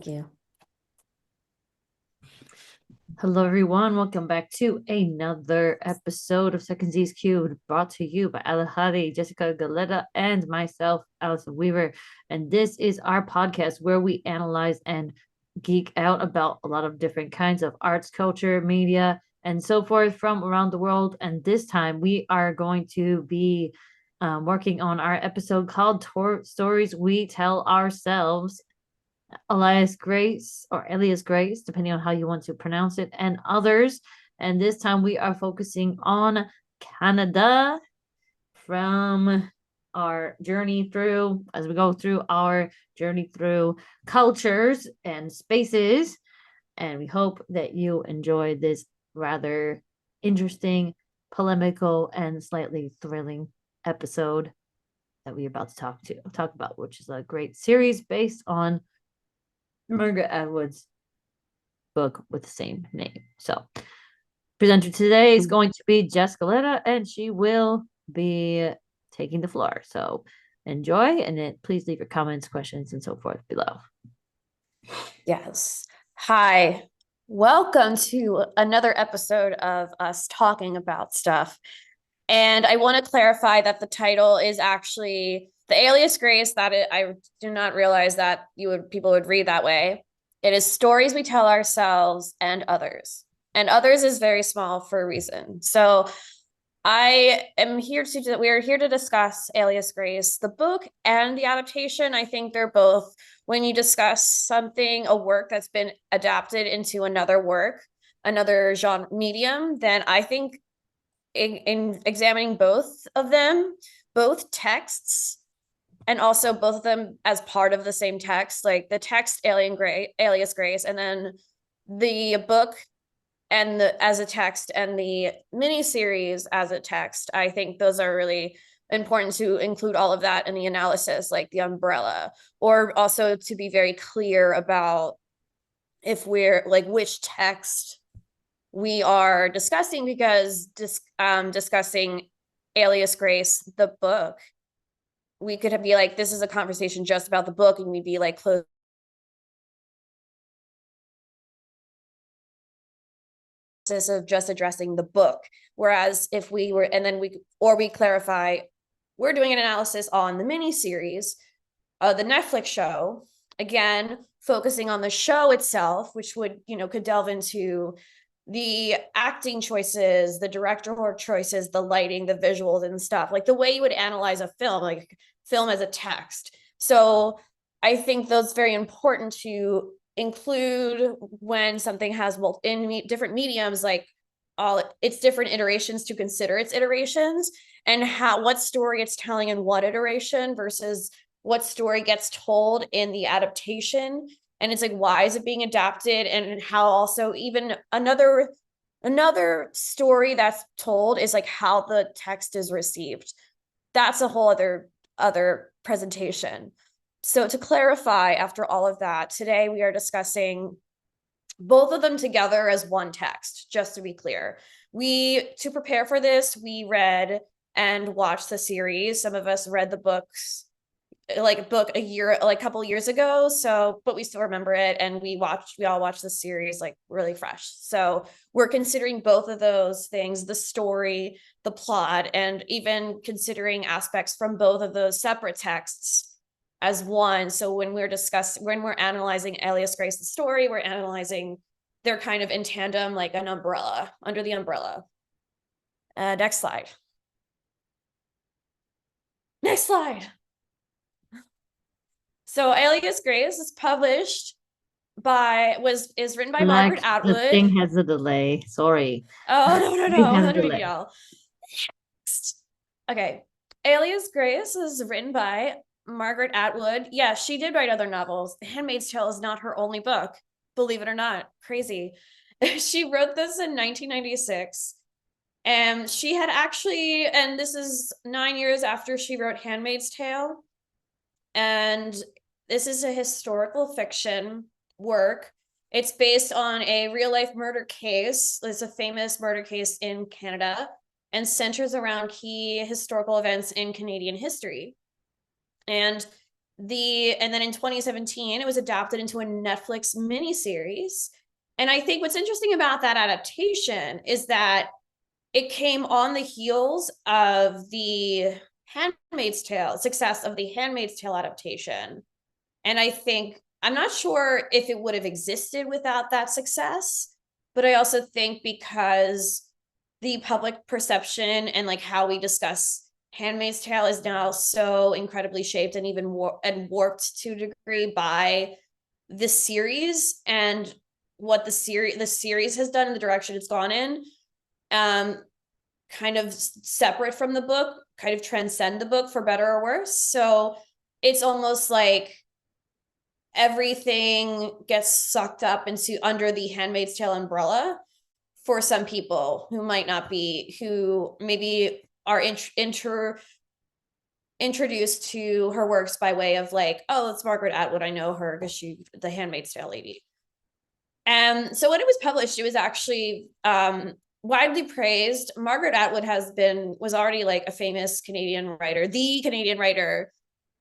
Thank you. Hello, everyone. Welcome back to another episode of Secondsies³ brought to you by Aayla, Jessica Galetta, and myself, Allison Weaver. And this is our podcast where we analyze and geek out about a lot of different kinds of arts, culture, media, and so forth from around the world. And this time we are going to be working on our episode called Stories We Tell Ourselves. Alias Grace or Alias Grace, depending on how you want to pronounce it, and others. And this time we are focusing on Canada from our journey through, as we go through our journey through cultures and spaces. And we hope that you enjoy this rather interesting, polemical, and slightly thrilling episode that we're about to talk about, which is a great series based on Margaret Atwood's book with the same name. So, presenter today is going to be Jessica Galetta, and she will be taking the floor. So, enjoy, and then please leave your comments, questions, and so forth below. Yes. Hi. Welcome to another episode of us talking about stuff. And I want to clarify that the title is actually the Alias Grace. I did not realize that people would read that way. It is Stories We Tell Ourselves and Others. And others is very small for a reason. So we are here to discuss Alias Grace, the book and the adaptation. I think they're both, when you discuss a work that's been adapted into another work, another genre medium, then I think in examining both of them, both texts, and also both of them as part of the same text, like the text Alias Grace, and then the book as a text, and the miniseries as a text. I think those are really important to include all of that in the analysis, like the umbrella, or also to be very clear about if we're like which text we are discussing, because discussing Alias Grace, the book, we could be like, this is a conversation just about the book, and we'd be like close of just addressing the book. Whereas if we were, and then we clarify, we're doing an analysis on the miniseries, the Netflix show, again, focusing on the show itself, which could delve into the acting choices, the directorial choices, the lighting, the visuals and stuff, like the way you would analyze a film, like film as a text. So I think those very important to include when something has in different mediums, like all its different iterations, to consider its iterations and what story it's telling in what iteration versus what story gets told in the adaptation. And it's like, why is it being adapted? And how also even another story that's told is like how the text is received. That's a whole other presentation. So to clarify, after all of that, today we are discussing both of them together as one text, just to be clear. To prepare for this, we read and watched the series. Some of us read the books, like a book a couple years ago. So, but we still remember it. And we all watched the series like really fresh. So we're considering both of those things, the story, the plot, and even considering aspects from both of those separate texts as one. So when we're analyzing Alias Grace, the story, we're analyzing, they're kind of in tandem, like an umbrella, under the umbrella. Next slide. Next slide. So Alias Grace is written by Margaret Atwood. The thing has a delay. Sorry. Oh, no, not a big deal. Okay. Alias Grace is written by Margaret Atwood. Yeah, she did write other novels. The Handmaid's Tale is not her only book, believe it or not. Crazy. She wrote this in 1996. And she had actually, and this is 9 years after she wrote Handmaid's Tale. And this is a historical fiction work. It's based on a real life murder case. It's a famous murder case in Canada and centers around key historical events in Canadian history. And and then in 2017, it was adapted into a Netflix miniseries. And I think what's interesting about that adaptation is that it came on the heels of the Handmaid's Tale, success of the Handmaid's Tale adaptation. And I think, I'm not sure if it would have existed without that success, but I also think because the public perception and like how we discuss Handmaid's Tale is now so incredibly shaped and even warped to a degree by the series and what the series has done in the direction it's gone in, kind of separate from the book, kind of transcend the book for better or worse. So it's almost like everything gets sucked up into under the Handmaid's Tale umbrella for some people who might not be, who maybe are introduced to her works by way of like, oh, it's Margaret Atwood, I know her because she the Handmaid's Tale lady. And so when it was published, it was actually widely praised. Margaret Atwood was already like a famous Canadian writer, the Canadian writer,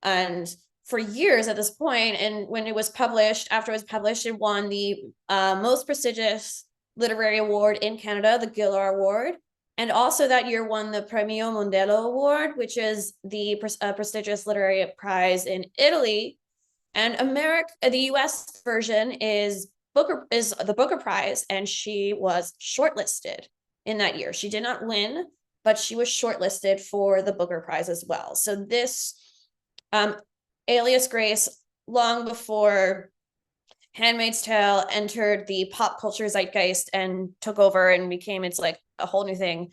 and for years at this point. And when it was published, after it was published, it won the most prestigious literary award in Canada, the Gillar Award. And also that year won the Premio Mondello Award, which is the prestigious literary prize in Italy. And the US version is the Booker Prize, and she was shortlisted in that year. She did not win, but she was shortlisted for the Booker Prize as well. So this Alias Grace, long before Handmaid's Tale entered the pop culture zeitgeist and took over and became, it's like a whole new thing.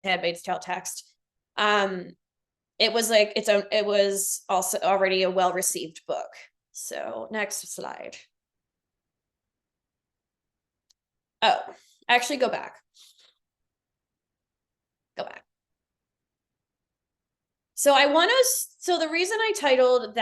Handmaid's Tale text. It was like it was also already a well-received book. So next slide. Oh, actually go back. Go back. So the reason I titled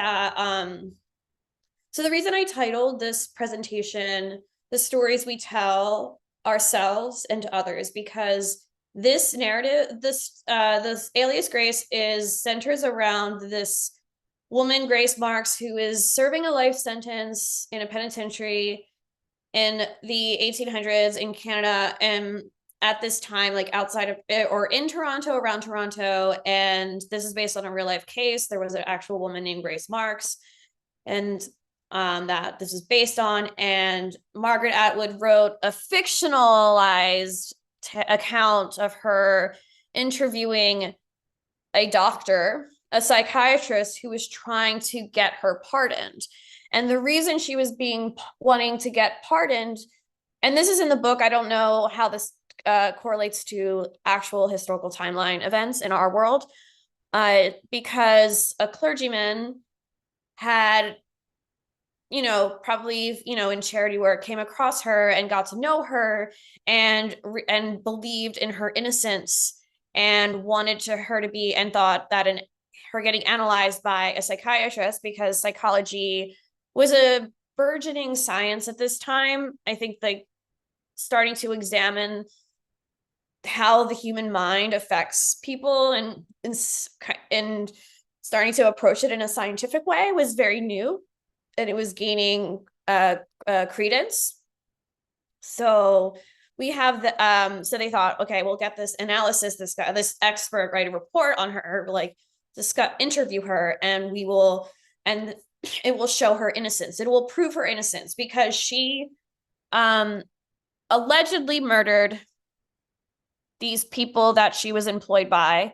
this presentation, The Stories We Tell Ourselves and Others, because this narrative, this Alias Grace centers around this woman, Grace Marks, who is serving a life sentence in a penitentiary in the 1800s in Canada, and at this time, like outside of or in Toronto, around Toronto. And this is based on a real life case. There was an actual woman named Grace Marks, and that this is based on. And Margaret Atwood wrote a fictionalized account of her interviewing a doctor, a psychiatrist who was trying to get her pardoned. And the reason she was wanting to get pardoned, and this is in the book, I don't know how this correlates to actual historical timeline events in our world, because a clergyman had, probably, in charity work, came across her and got to know her and believed in her innocence and wanted her to be, and thought that her getting analyzed by a psychiatrist, because psychology was a burgeoning science at this time. I think like starting to examine how the human mind affects people and starting to approach it in a scientific way was very new, and it was gaining credence. So we have so they thought, okay, we'll get this analysis, this expert, write a report on her, like interview her, and it will show her innocence. It will prove her innocence, because she allegedly murdered these people that she was employed by,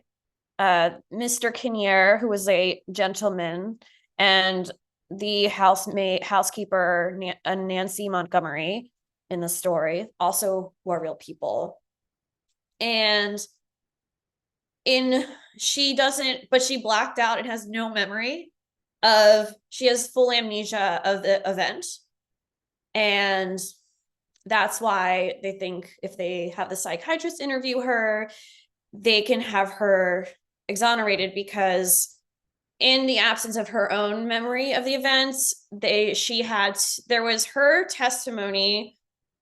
Mr. Kinnear, who was a gentleman, and the housekeeper, Nancy Montgomery, in the story, also were real people. And she blacked out and has no memory she has full amnesia of the event. And that's why they think if they have the psychiatrist interview her, they can have her exonerated, because in the absence of her own memory of the events, there was her testimony,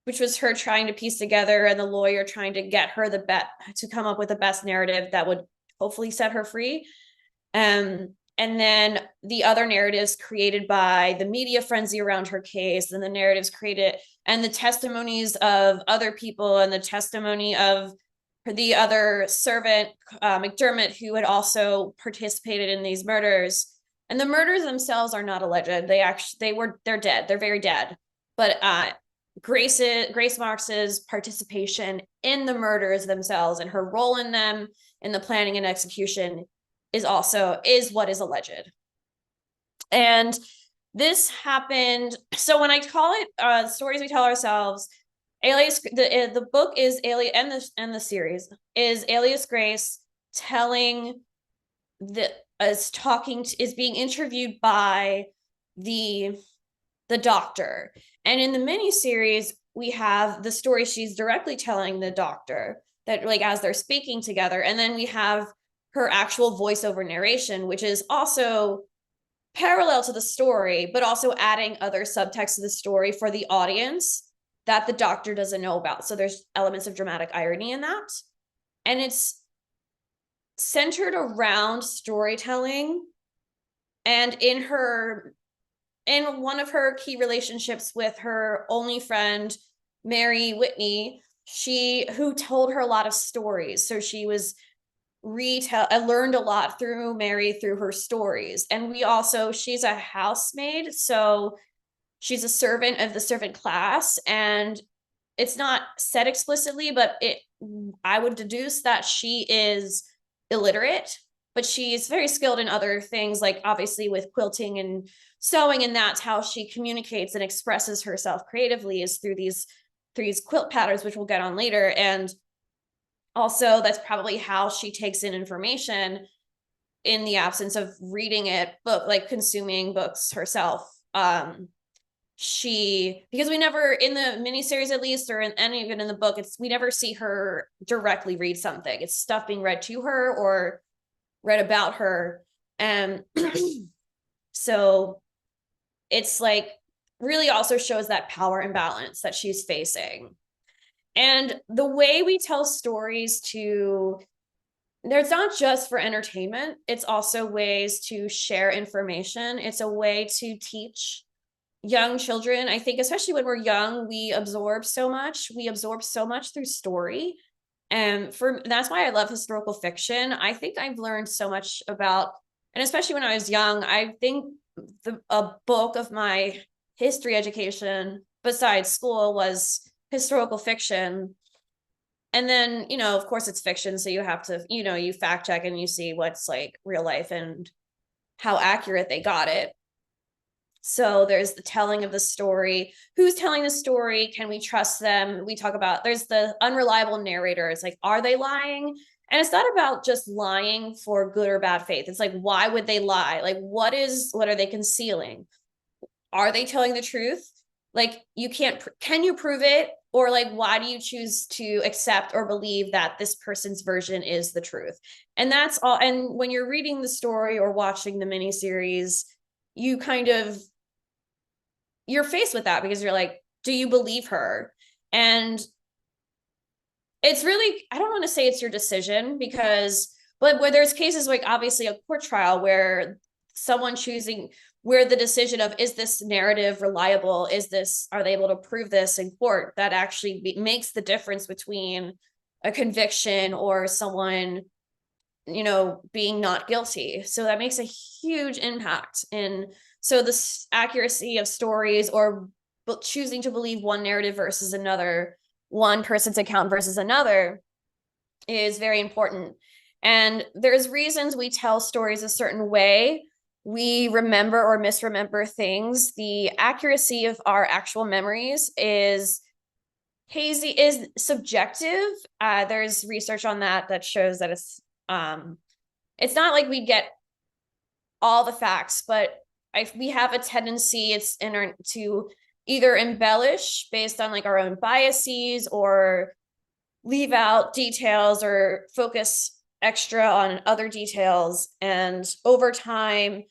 which was her trying to piece together, and the lawyer trying to get her to come up with the best narrative that would hopefully set her free. And then the other narratives created by the media frenzy around her case, and the narratives created, and the testimonies of other people, and the testimony of the other servant, McDermott, who had also participated in these murders. And the murders themselves are not alleged. They're dead. They're very dead. But Grace Marks's participation in the murders themselves and her role in them, in the planning and execution, is what is alleged. And this happened. So when I call it stories we tell ourselves, Alias, the book is Alias, and the series is Alias Grace telling is being interviewed by the doctor. And in the miniseries, we have the story she's directly telling the doctor, that like as they're speaking together. And then we have her actual voiceover narration, which is also parallel to the story, but also adding other subtext to the story for the audience that the doctor doesn't know about. So there's elements of dramatic irony in that. And it's centered around storytelling. And in one of her key relationships with her only friend, Mary Whitney, who told her a lot of stories. So she was I learned a lot through Mary, through her stories. And she's a housemaid, so she's a servant of the servant class, and it's not said explicitly, but I would deduce that she is illiterate, but she's very skilled in other things, like obviously with quilting and sewing, and that's how she communicates and expresses herself creatively, is through these quilt patterns, which we'll get on later. And also that's probably how she takes in information in the absence of reading like consuming books herself. Because we never, in the miniseries at least, or even in the book, we never see her directly read something. It's stuff being read to her or read about her. And so it's like really also shows that power imbalance that she's facing. And the way we tell stories there's not just for entertainment, it's also ways to share information. It's a way to teach young children. I think especially when we're young, we absorb so much through story. And that's why I love historical fiction. I think I've learned so much about, and especially when I was young, I think a bulk of my history education besides school was historical fiction. And then, of course it's fiction, so you have to, you fact check and you see what's like real life and how accurate they got it. So there's the telling of the story. Who's telling the story? Can we trust them? We talk about, there's the unreliable narrators. Like, are they lying? And it's not about just lying for good or bad faith. It's like, why would they lie? Like, what are they concealing? Are they telling the truth? Like, can you prove it? Or like, why do you choose to accept or believe that this person's version is the truth? And that's all. And when you're reading the story or watching the miniseries, you're faced with that, because you're like, do you believe her? And it's really, I don't want to say it's your decision, but where there's cases like obviously a court trial where where the decision of, is this narrative reliable? Are they able to prove this in court? That actually makes the difference between a conviction or someone, being not guilty. So that makes a huge impact so the accuracy of stories, or choosing to believe one narrative versus another, one person's account versus another, is very important. And there's reasons we tell stories a certain way. We remember or misremember things. The accuracy of our actual memories is subjective. There's research on that shows that it's not like we get all the facts, but we have a tendency to either embellish based on like our own biases, or leave out details, or focus extra on other details. And over time,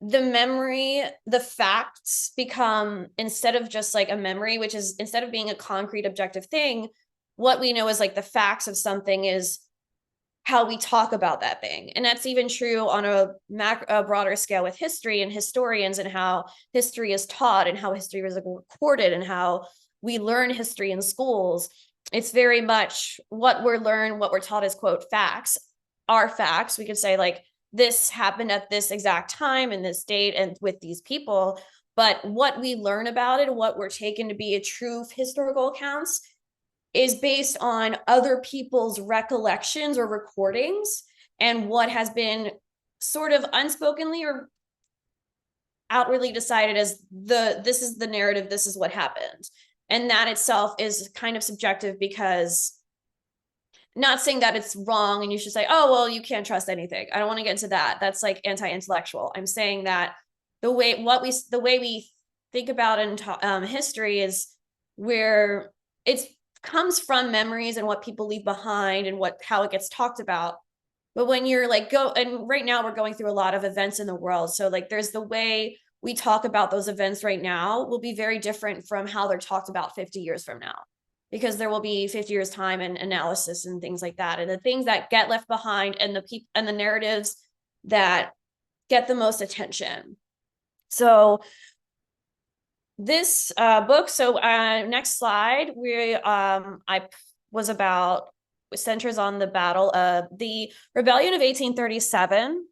the facts become, instead of just like a memory, which is, instead of being a concrete objective thing, what we know is like the facts of something is how we talk about that thing. And that's even true on a broader scale with history and historians, and how history is taught and how history was recorded and how we learn history in schools. It's very much what we're learned, what we're taught as quote facts are facts. We could say like this happened at this exact time and this date and with these people, but what we learn about it, what we're taken to be a true historical accounts, is based on other people's recollections or recordings and what has been sort of unspokenly or outwardly decided as this is the narrative, this is what happened. And that itself is kind of subjective, because not saying that it's wrong and you should say, oh, well, you can't trust anything. I don't want to get into that. That's like anti-intellectual. I'm saying that the way we think about in history is where it's comes from memories and what people leave behind and how it gets talked about. But when you're like and right now we're going through a lot of events in the world, so like there's the way we talk about those events right now will be very different from how they're talked about 50 years from now, because there will be 50 years time and analysis and things like that, and the things that get left behind and the people and the narratives that get the most attention. So this book, so next slide, I was about, centers on the battle of the rebellion of 1837,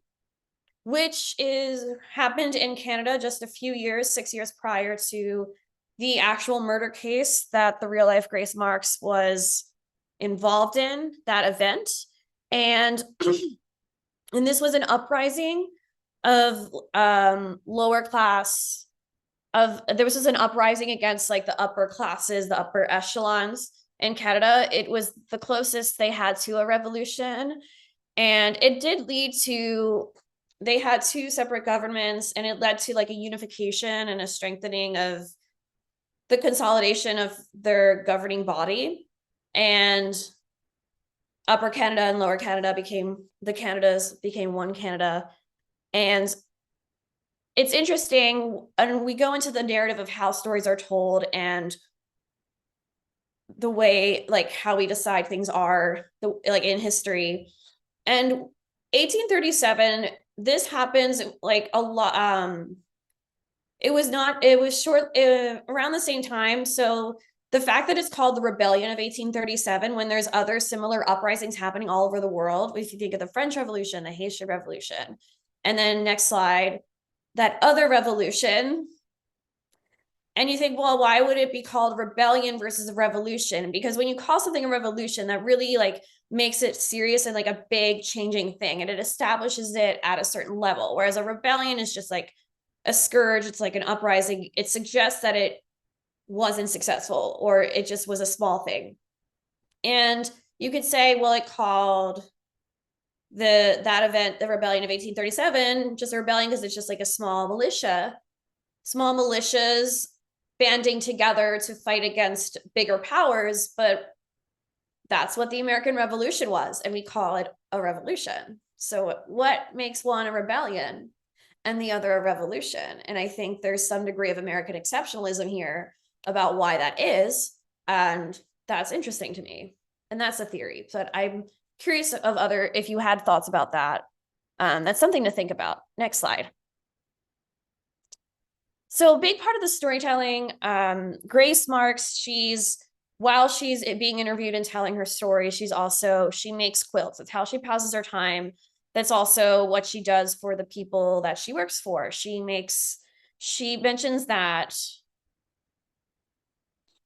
which happened in Canada just a few years, 6 years prior to the actual murder case that the real life Grace Marks was involved in, that event. And and this was an uprising of lower class, there was an uprising against like the upper classes, the upper echelons in Canada. It was the closest they had to a revolution, and it did lead to, they had two separate governments, and it led to like a unification and a strengthening of the consolidation of their governing body. And Upper Canada and Lower Canada became one Canada. And it's interesting, and we go into the narrative of how stories are told and the way, like how we decide things are, like in history. And 1837, this happens like a lot. It was short, around the same time. So the fact that it's called the Rebellion of 1837, when there's other similar uprisings happening all over the world, if you think of the French Revolution, the Haitian Revolution, and then next slide, that other revolution. And you think, well, why would it be called rebellion versus a revolution? Because when you call something a revolution, that really like makes it serious and like a big changing thing, and it establishes it at a certain level. Whereas a rebellion is just like a scourge, it's like an uprising. It suggests that it wasn't successful, or it just was a small thing. And you could say, well, it called that event the Rebellion of 1837 just a rebellion because it's just like a small militias banding together to fight against bigger powers. But that's what the American Revolution was, and we call it a revolution. So what makes one a rebellion and the other a revolution? And I think there's some degree of American exceptionalism here about why that is, and that's interesting to me. And that's a theory, but I'm curious of if you had thoughts about that. That's something to think about. Next slide. So a big part of the storytelling, Grace Marks, while she's being interviewed and telling her story, she makes quilts. It's how she passes her time. That's also what she does for the people that she works for. She mentions that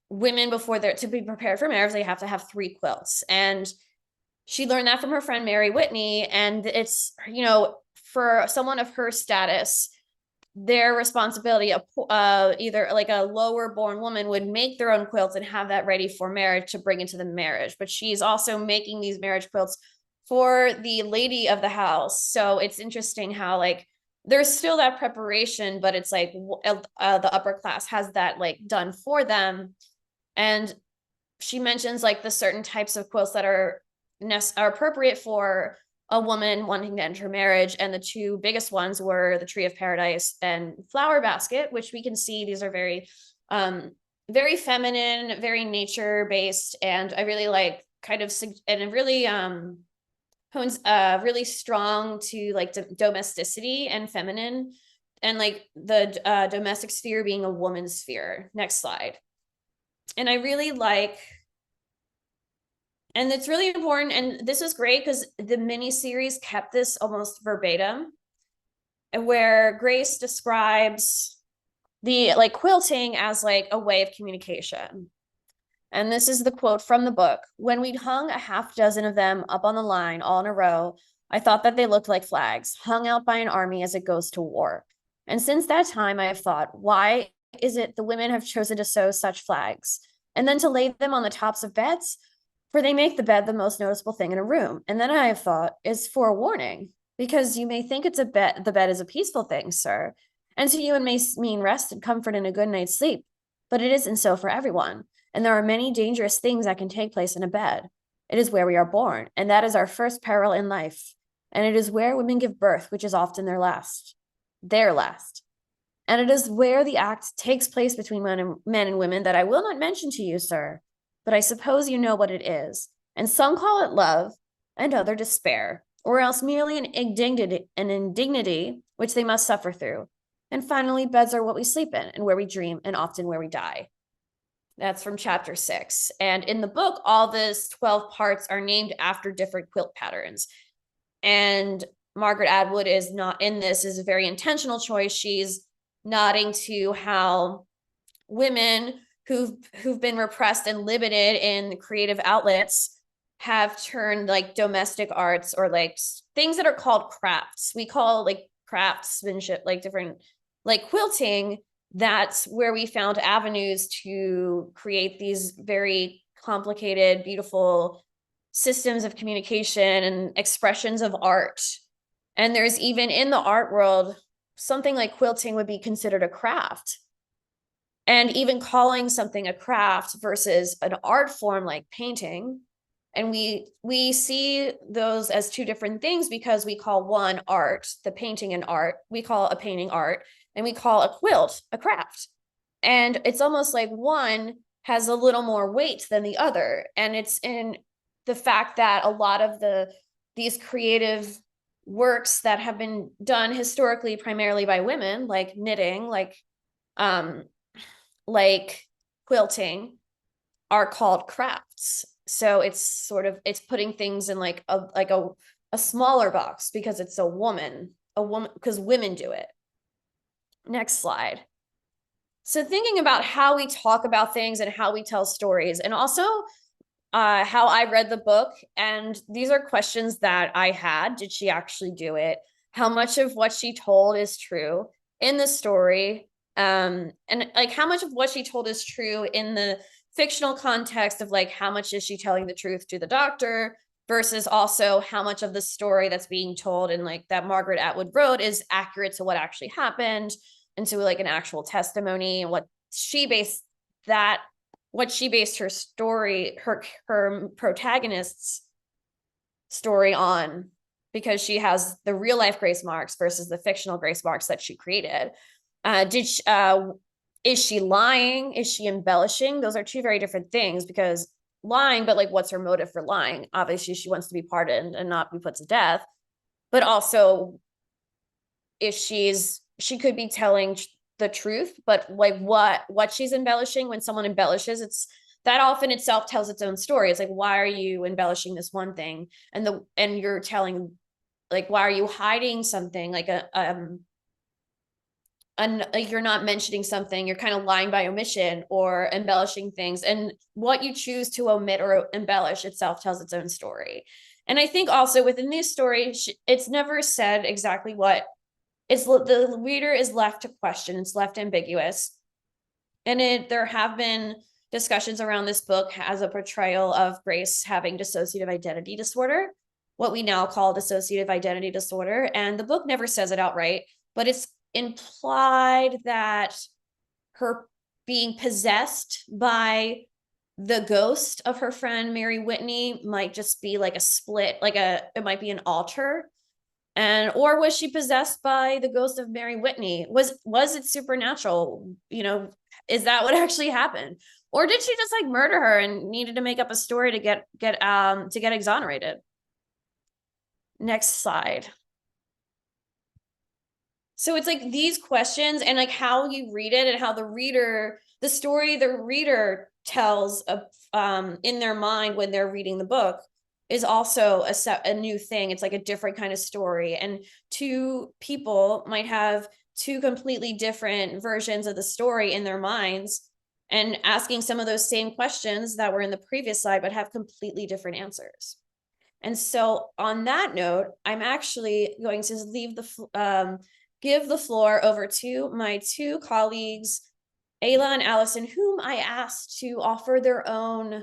women, before to be prepared for marriage, they have to have 3 quilts. And she learned that from her friend Mary Whitney. And it's, for someone of her status, their responsibility, either like a lower born woman would make their own quilts and have that ready for marriage to bring into the marriage. But she's also making these marriage quilts for the lady of the house. So it's interesting how like there's still that preparation, but it's like the upper class has that like done for them. And she mentions like the certain types of quilts that are appropriate for a woman wanting to enter marriage. And the 2 biggest ones were the Tree of Paradise and Flower Basket, which we can see these are very, very feminine, very nature based. And I really like and it really hones really strong to like domesticity and feminine, and like the domestic sphere being a woman's sphere. Next slide. And I really like, and it's really important, and this is great because the miniseries kept this almost verbatim, where Grace describes the like quilting as like a way of communication. And this is the quote from the book. When we'd hung a half dozen of them up on the line all in a row, I thought that they looked like flags hung out by an army as it goes to war. And since that time, I have thought, why is it the women have chosen to sew such flags and then to lay them on the tops of beds? For they make the bed the most noticeable thing in a room. And then I have thought, is for a warning, because you may think it's a bed, the bed is a peaceful thing, sir, and to you it may mean rest and comfort and a good night's sleep, but it isn't so for everyone. And there are many dangerous things that can take place in a bed. It is where we are born, and that is our first peril in life. And it is where women give birth, which is often their last. Their last. And it is where the act takes place between men and women that I will not mention to you, sir, but I suppose you know what it is. And some call it love, and other despair, or else merely an indignity which they must suffer through. And finally, beds are what we sleep in, and where we dream, and often where we die. That's from chapter 6. And in the book, all these 12 parts are named after different quilt patterns. And Margaret Atwood is not in this, is a very intentional choice. She's nodding to how women who've been repressed and limited in creative outlets have turned like domestic arts, or like things that are called crafts. We call like craftsmanship, like different, like quilting. That's where we found avenues to create these very complicated, beautiful systems of communication and expressions of art. And there's even in the art world, something like quilting would be considered a craft. And even calling something a craft versus an art form like painting. And we see those as two different things, because we call one art, the painting an art, we call a painting art, and we call a quilt a craft. And it's almost like one has a little more weight than the other. And it's in the fact that a lot of these creative works that have been done historically primarily by women, like knitting, like quilting, are called crafts. So it's sort of, it's putting things in like a smaller box because it's a woman because women do it. Next slide. So thinking about how we talk about things and how we tell stories, and also how I read the book, and these are questions that I had. Did she actually do it? How much of what she told is true in the story? And like how much of what she told is true in the fictional context of like how much is she telling the truth to the doctor, versus also how much of the story that's being told and like that Margaret Atwood wrote is accurate to what actually happened, and to like an actual testimony, and what she based her story, her protagonist's story on, because she has the real life Grace Marks versus the fictional Grace Marks that she created. Is she lying? Is she embellishing? Those are two very different things, because lying, but like what's her motive for lying? Obviously, she wants to be pardoned and not be put to death. But also, if she could be telling the truth, but like what she's embellishing. When someone embellishes, it's that often itself tells its own story. It's like, why are you embellishing this one thing, and you're telling, like, why are you hiding something, like like you're not mentioning something, you're kind of lying by omission or embellishing things, and what you choose to omit or embellish itself tells its own story. And I think also within these stories, it's never said exactly what. It's the reader is left to question. It's left ambiguous. And there have been discussions around this book as a portrayal of Grace having dissociative identity disorder, what we now call dissociative identity disorder. And the book never says it outright, but it's implied that her being possessed by the ghost of her friend Mary Whitney might just be like a split, it might be an alter. And or was she possessed by the ghost of Mary Whitney? Was it supernatural? Is that what actually happened? Or did she just like murder her and needed to make up a story to get exonerated? Next slide. So it's like these questions and like how you read it and how the story the reader tells in their mind when they're reading the book is also a new thing. It's like a different kind of story, and two people might have two completely different versions of the story in their minds and asking some of those same questions that were in the previous slide, but have completely different answers. And so, on that note, I'm actually going to give the floor over to my two colleagues, Aayla and Allison, whom I asked to offer their own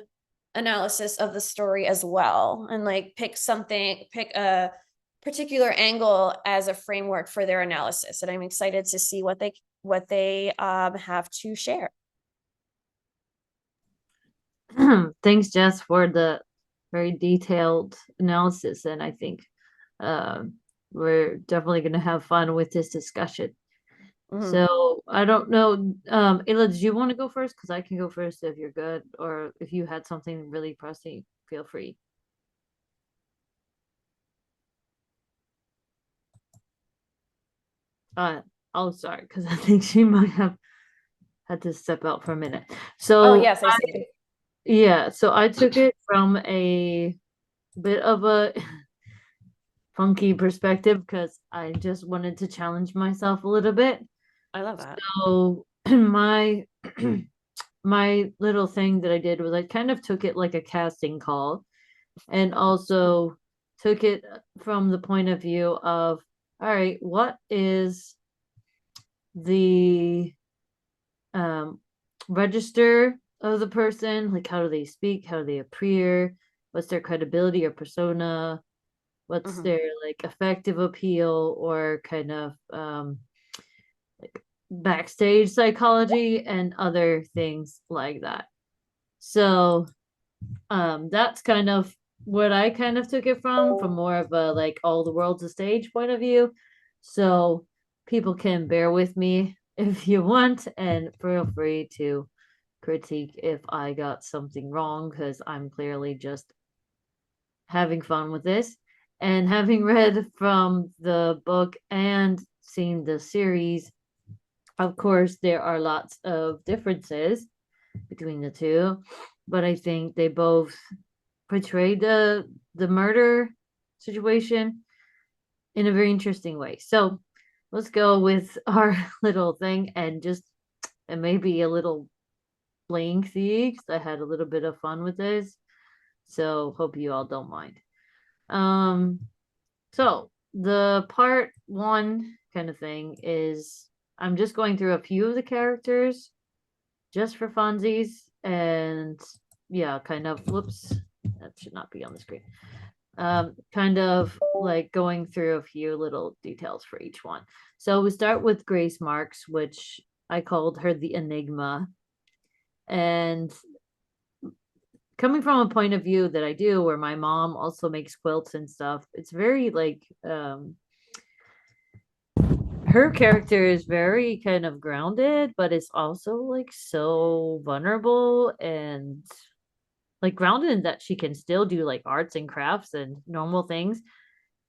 analysis of the story as well, and like pick a particular angle as a framework for their analysis. And I'm excited to see what they have to share. Thanks, Jess, for the very detailed analysis, and I think uh, we're definitely going to have fun with this discussion. So I don't know, Ayla, did you want to go first? Because I can go first if you're good, or if you had something really pressing, feel free. Oh, sorry, because I think she might have had to step out for a minute. Oh, So yes, I see. yeah, so I took it from a bit of a funky perspective because I just wanted to challenge myself a little bit. I love that. So my my little thing that I did was I kind of took it like a casting call, and also took it from the point of view of, all right, what is the register of the person? Like, how do they speak? How do they appear? What's their credibility or persona? What's their like effective appeal or kind of like backstage psychology and other things like that. So that's kind of what I kind of took it from more of a like all the world's a stage point of view. So people can bear with me if you want, and feel free to critique if I got something wrong, because I'm clearly just having fun with this. And having read from the book and seen the series, of course, there are lots of differences between the two, but I think they both portray the murder situation in a very interesting way. So let's go with our little thing and just and maybe a little lengthy because I had a little bit of fun with this. So hope you all don't mind. Um, so the part one kind of thing is I'm just going through a few of the characters just for funsies, and yeah, kind of whoops, that should not be on the screen. Kind of like going through a few little details for each one. So we start with Grace Marks, which I called her the Enigma. And coming from a point of view that I do, where my mom also makes quilts and stuff, it's very like her character is very kind of grounded, but it's also like so vulnerable and like grounded in that she can still do like arts and crafts and normal things.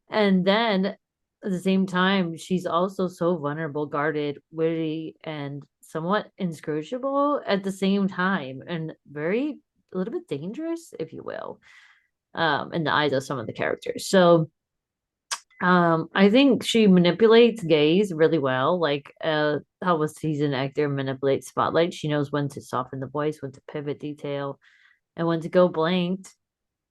And then at the same time, she's also so vulnerable, guarded, witty, and somewhat inscrutable at the same time, and very a little bit dangerous, if you will, in the eyes of some of the characters. So I think she manipulates gaze really well, like how a seasoned actor manipulates spotlight. She knows when to soften the voice, when to pivot detail, and when to go blanked.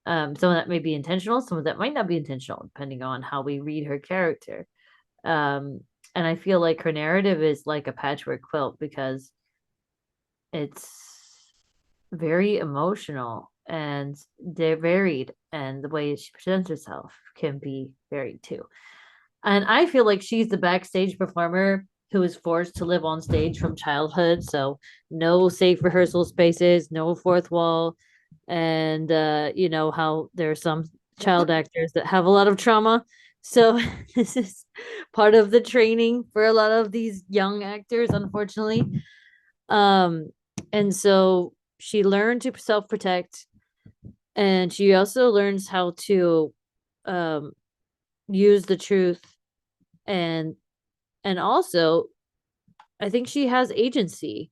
Some of that may be intentional, some of that might not be intentional, depending on how we read her character. Um, and I feel like her narrative is like a patchwork quilt because it's very emotional and they're varied, and the way she presents herself can be varied too. And I feel like she's the backstage performer who is forced to live on stage from childhood. So no safe rehearsal spaces, no fourth wall. And you know how there are some child actors that have a lot of trauma. So this is part of the training for a lot of these young actors, unfortunately. Um, and so she learned to self-protect, and she also learns how to um use the truth, and also I think she has agency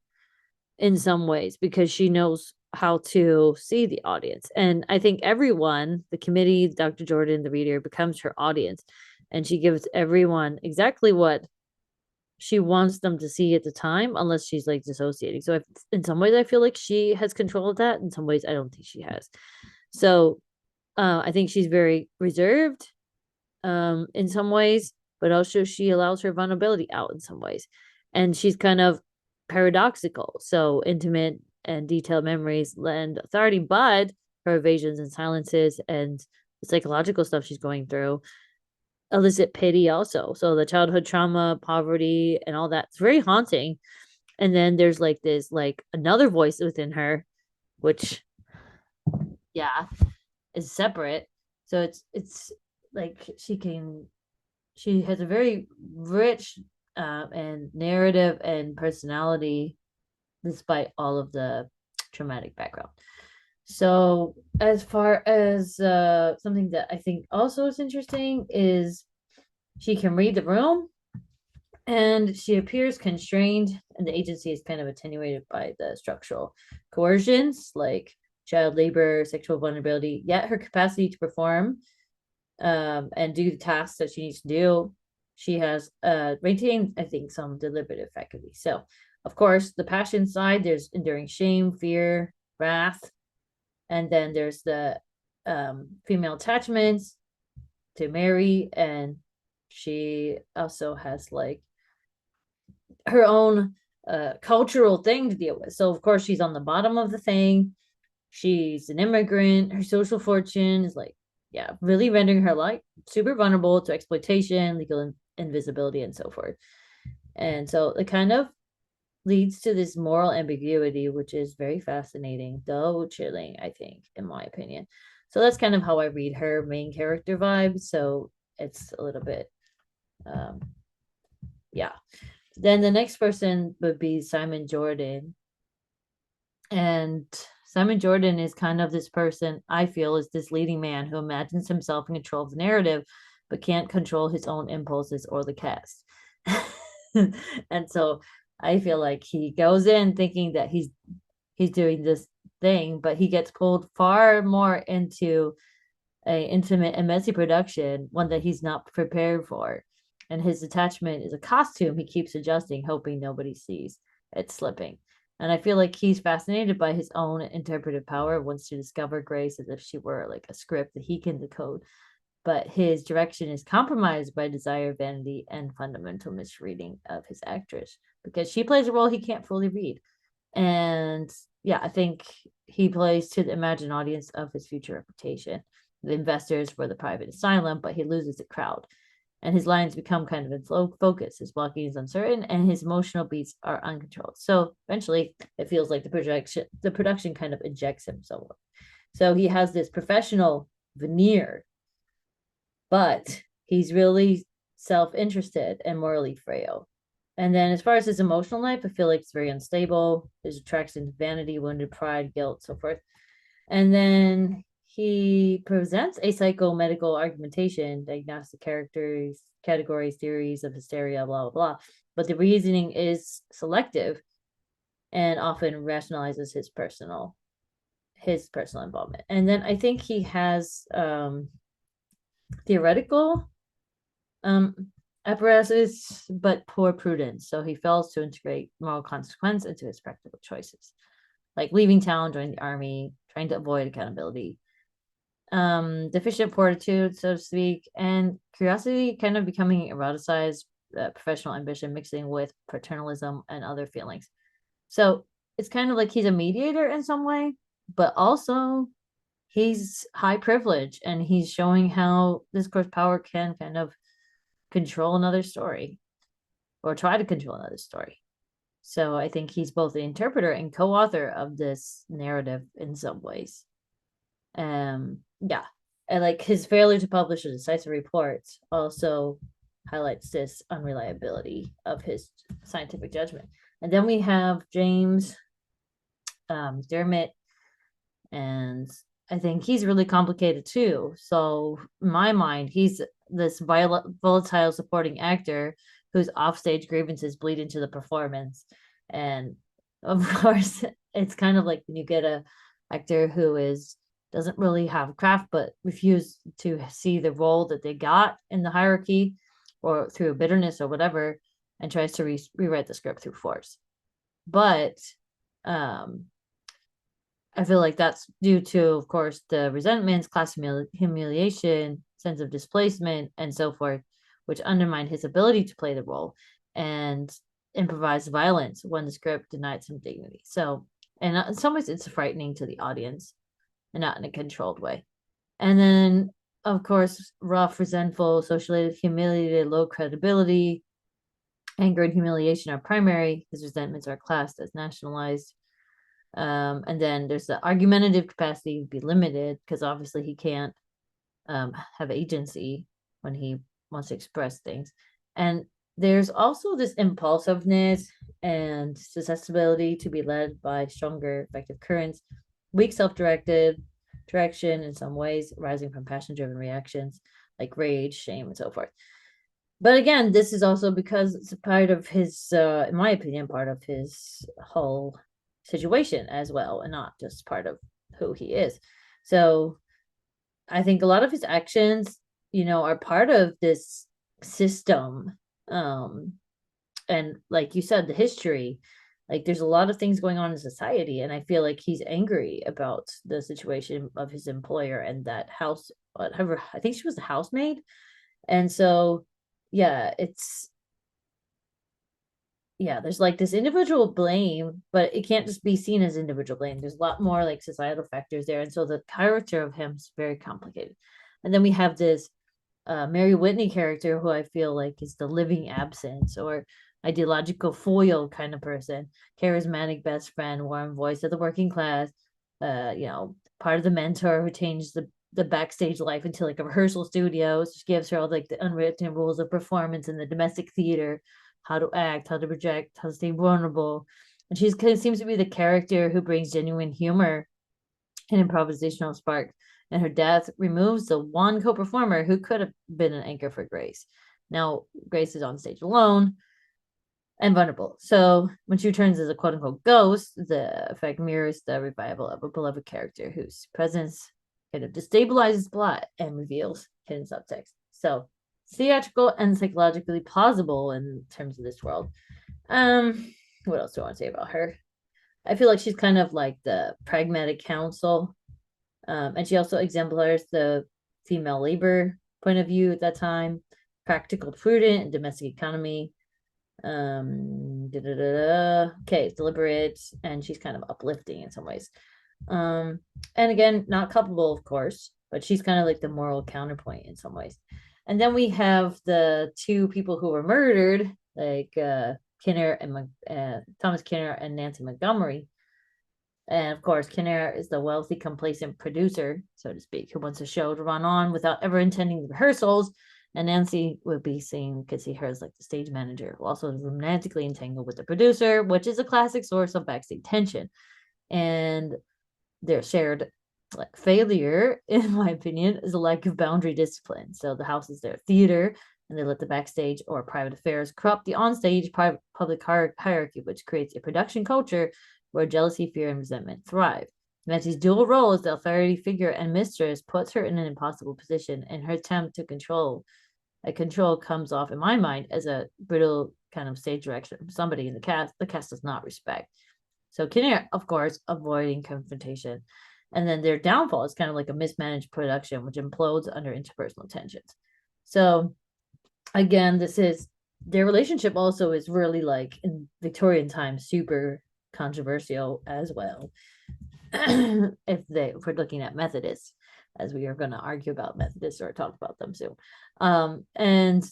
in some ways because she knows how to see the audience. And I think everyone, the committee, Dr. Jordan, the reader, becomes her audience. And she gives everyone exactly what she wants them to see at the time, unless she's like dissociating. So in some ways, I feel like she has control of that. In some ways, I don't think she has. So I think she's very reserved in some ways, but also she allows her vulnerability out in some ways. And she's kind of paradoxical. So intimate and detailed memories lend authority, but her evasions and silences and the psychological stuff she's going through elicit pity also. So the childhood trauma, poverty, and all that's very haunting. And then there's like this, like another voice within her, which, yeah, is separate. So it's like she has a very rich and narrative and personality despite all of the traumatic background. So as far as something that I think also is interesting is she can read the room and she appears constrained, and the agency is kind of attenuated by the structural coercions like child labor, sexual vulnerability, yet her capacity to perform and do the tasks that she needs to do, she has maintained, I think, some deliberative faculty. So, of course, the passion side, there's enduring shame, fear, wrath, and then there's the female attachments to Mary, and she also has like her own cultural thing to deal with. So, of course, she's on the bottom of the thing. She's an immigrant. Her social fortune is like, yeah, really rendering her life super vulnerable to exploitation, legal invisibility, and so forth. And so it kind of leads to this moral ambiguity, which is very fascinating, though chilling, I think, in my opinion. So that's kind of how I read her main character vibe. So it's a little bit, um, yeah. Then the next person would be Simon Jordan. And Simon Jordan is kind of this person I feel is this leading man who imagines himself in control of the narrative, but can't control his own impulses or the cast. And so I feel like he goes in thinking that he's doing this thing, but he gets pulled far more into a intimate and messy production, one that he's not prepared for. And his attachment is a costume he keeps adjusting, hoping nobody sees it slipping. And I feel like he's fascinated by his own interpretive power, wants to discover Grace as if she were like a script that he can decode. But his direction is compromised by desire, vanity, and fundamental misreading of his actress because she plays a role he can't fully read. And yeah, I think he plays to the imagined audience of his future reputation. The investors were the private asylum, but he loses the crowd. And his lines become kind of in slow focus. His blocking is uncertain, and his emotional beats are uncontrolled. So eventually, it feels like the production kind of ejects him somewhat. So he has this professional veneer, but he's really self-interested and morally frail. And then as far as his emotional life, I feel like it's very unstable. There's attraction to vanity, wounded pride, guilt, so forth. And then he presents a psychomedical argumentation, diagnostic characters, categories, theories of hysteria, blah, blah, blah. But the reasoning is selective and often rationalizes his personal involvement. And then I think he has theoretical apparatus, but poor prudence. So he fails to integrate moral consequence into his practical choices, like leaving town, joining the army, trying to avoid accountability. Deficient fortitude, so to speak, and curiosity kind of becoming eroticized, professional ambition mixing with paternalism and other feelings. So it's kind of like he's a mediator in some way, but also he's high privilege and he's showing how discourse power can kind of control another story or try to control another story. So I think he's both the interpreter and co-author of this narrative in some ways. Yeah. And like his failure to publish a decisive report also highlights this unreliability of his scientific judgment. And then we have James Dermot, and I think he's really complicated too. So in my mind, he's this volatile supporting actor whose offstage grievances bleed into the performance. And of course, it's kind of like when you get a actor who doesn't really have craft but refuse to see the role that they got in the hierarchy or through bitterness or whatever, and tries to rewrite the script through force. But I feel like that's due to, of course, the resentments, class humiliation, sense of displacement, and so forth, which undermine his ability to play the role and improvise violence when the script denied some dignity. So, and in some ways, it's frightening to the audience and not in a controlled way. And then, of course, rough, resentful, socially humiliated, low credibility, anger and humiliation are primary. His resentments are classed as nationalized. And then there's the argumentative capacity would be limited because obviously he can't have agency when he wants to express things. And there's also this impulsiveness and susceptibility to be led by stronger effective currents, weak self-directed direction in some ways, rising from passion-driven reactions like rage, shame, and so forth. But again, this is also because it's a part of his, in my opinion, part of his whole situation as well, and not just part of who he is. So I think a lot of his actions, are part of this system. And like you said, the history, like there's a lot of things going on in society, and I feel like he's angry about the situation of his employer and that house, whatever, I think she was the housemaid. And so yeah, there's like this individual blame, but it can't just be seen as individual blame. There's a lot more like societal factors there. And so the character of him is very complicated. And then we have this Mary Whitney character who I feel like is the living absence or ideological foil kind of person, charismatic best friend, warm voice of the working class, part of the mentor who changed the backstage life into like a rehearsal studio. She gives her all like the unwritten rules of performance in the domestic theater, how to act, how to project, how to stay vulnerable. And she kind of seems to be the character who brings genuine humor and improvisational spark. And her death removes the one co-performer who could have been an anchor for Grace. Now, Grace is on stage alone and vulnerable. So when she returns as a quote unquote ghost, the effect mirrors the revival of a beloved character whose presence kind of destabilizes plot and reveals hidden subtext. So theatrical and psychologically plausible in terms of this world. What else do I want to say about her? I feel like she's kind of like the pragmatic counsel. And she also exemplifies the female labor point of view at that time, practical, prudent, and domestic economy. Okay, deliberate, and she's kind of uplifting in some ways. And again, not culpable, of course, but she's kind of like the moral counterpoint in some ways. And then we have the two people who were murdered, like Kinner and Thomas Kinner and Nancy Montgomery. And of course, Kinner is the wealthy, complacent producer, so to speak, who wants a show to run on without ever intending the rehearsals. And Nancy could see her as like the stage manager, who also romantically entangled with the producer, which is a classic source of backstage tension. And their shared like failure, in my opinion, is a lack of boundary discipline. So the house is their theater, and they let the backstage or private affairs corrupt the onstage public hierarchy, which creates a production culture where jealousy, fear, and resentment thrive. Nancy's dual role as the authority figure and mistress puts her in an impossible position, and her attempt to control comes off, in my mind, as a brutal kind of stage direction from somebody in the cast does not respect. So Kinnear, of course, avoiding confrontation. And then their downfall is kind of like a mismanaged production, which implodes under interpersonal tensions. So again, their relationship also is really like in Victorian times, super controversial as well. if we're looking at Methodists, as we are going to argue about Methodists or talk about them soon. And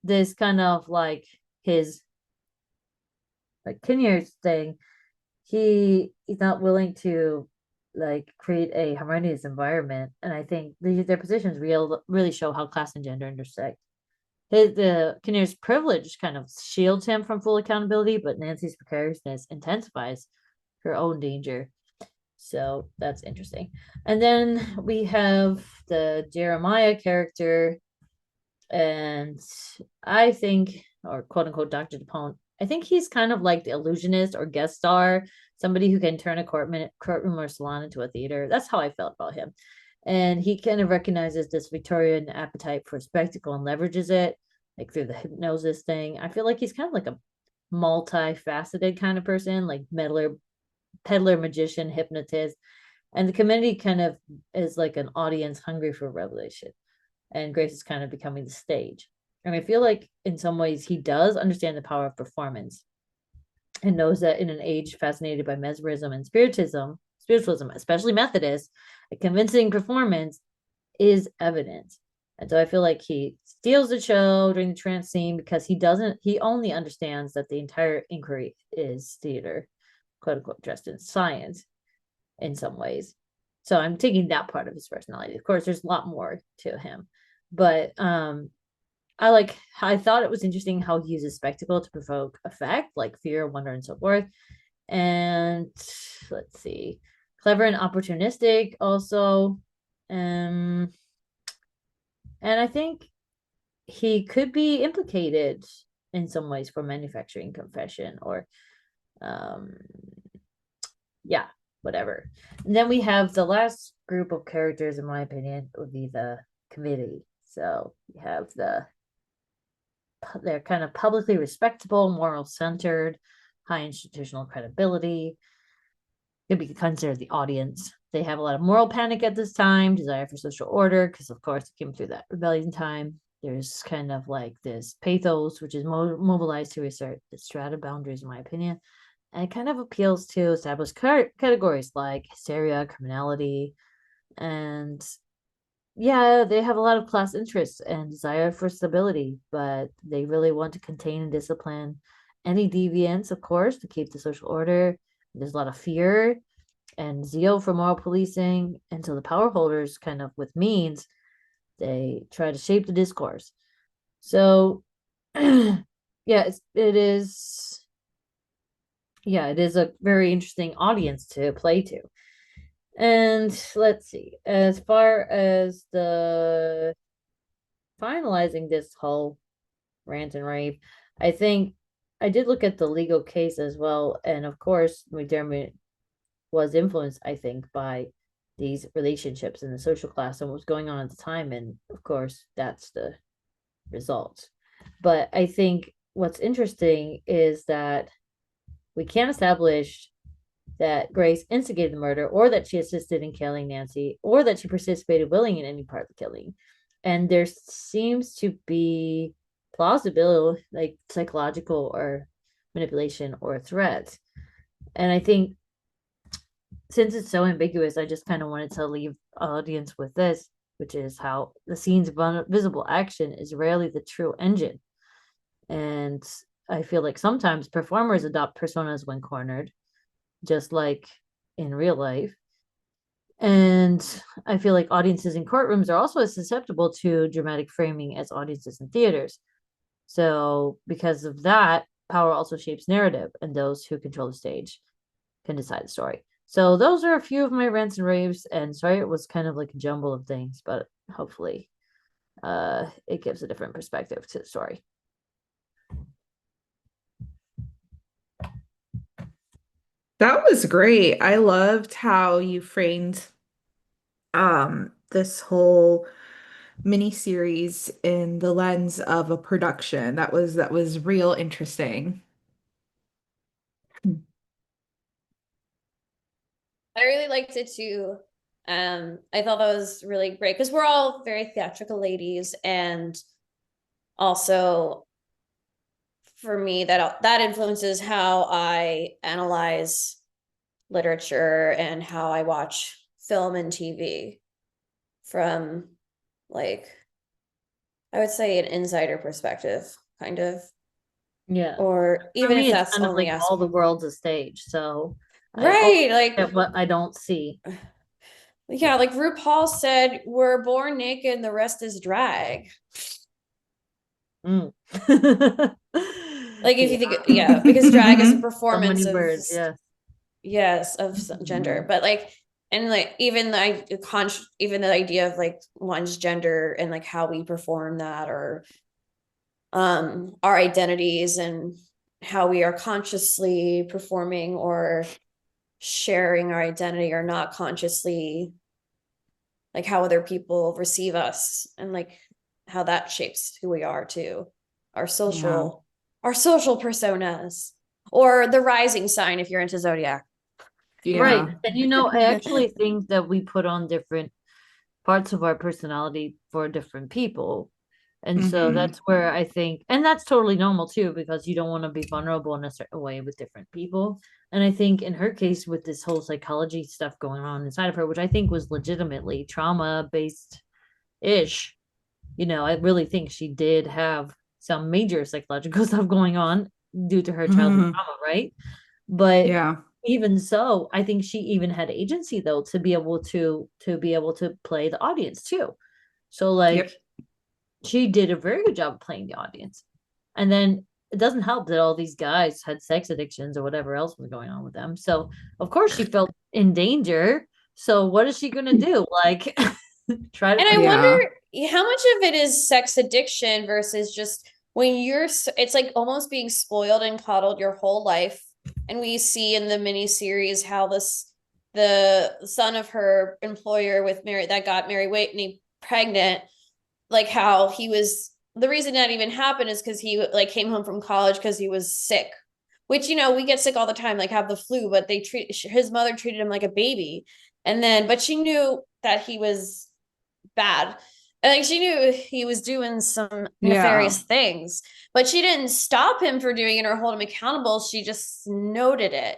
this kind of like his like Kinnear's thing, he's not willing to like create a harmonious environment, and I think their positions really show how class and gender intersect. The Kinnear's privilege kind of shields him from full accountability, but Nancy's precariousness intensifies her own danger. So that's interesting. And then we have the Jeremiah character, And I think, or quote unquote, Dr. DePont, I think he's kind of like the illusionist or guest star, somebody who can turn a courtroom or salon into a theater. That's how I felt about him. And he kind of recognizes this Victorian appetite for spectacle and leverages it, like through the hypnosis thing. I feel like he's kind of like a multifaceted kind of person, like meddler, peddler, magician, hypnotist. And the community kind of is like an audience hungry for revelation. And Grace is kind of becoming the stage. And I feel like in some ways he does understand the power of performance and knows that in an age fascinated by mesmerism and spiritualism, especially Methodist, a convincing performance is evident. And so I feel like he steals the show during the trance scene because he only understands that the entire inquiry is theater, quote unquote, dressed in science in some ways. So I'm taking that part of his personality. Of course, there's a lot more to him, but I thought it was interesting how he uses spectacle to provoke effect, like fear, wonder, and so forth. And let's see, clever and opportunistic also. And I think he could be implicated in some ways for manufacturing confession or yeah, whatever. And then we have the last group of characters, in my opinion, would be the committee. So we have they're kind of publicly respectable, moral centered, high institutional credibility. Could be considered the audience. They have a lot of moral panic at this time, desire for social order, because of course it came through that rebellion time. There's kind of like this pathos, which is mobilized to assert the strata boundaries, in my opinion. And it kind of appeals to established categories like hysteria, criminality, and yeah, they have a lot of class interests and desire for stability, but they really want to contain and discipline any deviance, of course, to keep the social order. There's a lot of fear and zeal for moral policing. And so the power holders, kind of with means, they try to shape the discourse. So, yeah, it is. Yeah, it is a very interesting audience to play to. And let's see, as far as the finalizing this whole rant and rave, I think I did look at the legal case as well. And of course, McDermott was influenced, I think, by these relationships in the social class and what was going on at the time. And of course, that's the result. But I think what's interesting is that we can't establish that Grace instigated the murder or that she assisted in killing Nancy or that she participated willingly in any part of the killing. And there seems to be plausible, like psychological or manipulation or threat. And I think since it's so ambiguous, I just kind of wanted to leave audience with this, which is how the scene's visible action is rarely the true engine. And I feel like sometimes performers adopt personas when cornered, just like in real life. And I feel like audiences in courtrooms are also as susceptible to dramatic framing as audiences in theaters. So, because of that, power also shapes narrative, and those who control the stage can decide the story. So, those are a few of my rants and raves. And sorry, it was kind of like a jumble of things, but hopefully, it gives a different perspective to the story. That was great. I loved how you framed this whole mini series in the lens of a production. That was real interesting. I really liked it too. I thought that was really great because we're all very theatrical ladies, and also for me that influences how I analyze literature and how I watch film and TV from, like, I would say an insider perspective, kind of. Yeah. Or For even me, if it's that's kind of only like all the asking. world's a stage. So I always Right, look like, at what I don't see. yeah, like RuPaul said, we're born naked, the rest is drag. Mm. Like if Yeah. you think, yeah, because drag is a So performance many of, words. Yeah. yes, of gender, but like, and like even the idea of like one's gender and like how we perform that, or our identities and how we are consciously performing or sharing our identity or not consciously, like how other people receive us and like how that shapes who we are too, our Yeah. social personas, or the rising sign if you're into zodiac. Right. Yeah. And you know, I actually think that we put on different parts of our personality for different people. And so Hmm. that's where I think, and that's totally normal too, because you don't want to be vulnerable in a certain way with different people. And I think in her case, with this whole psychology stuff going on inside of her, which I think was legitimately trauma based ish, you know, I really think she did have some major psychological stuff going on due to her childhood Hmm. trauma, right? But Yeah. even so, I think she even had agency though to be able to play the audience too. So like Yep. she did a very good job of playing the audience. And then it doesn't help that all these guys had sex addictions or whatever else was going on with them. So of course she felt in danger. So what is she gonna do? Like try to And I protect. Yeah. wonder how much of it is sex addiction versus just when it's like almost being spoiled and coddled your whole life. And we see in the mini series how the son of her employer with Mary that got Mary Whitney pregnant, like how he was, the reason that even happened is because he like came home from college because he was sick, which, you know, we get sick all the time, like have the flu, but his mother treated him like a baby. And then, but she knew that he was bad. And like she knew he was doing some Yeah. nefarious things, but she didn't stop him for doing it or hold him accountable. She just noted it.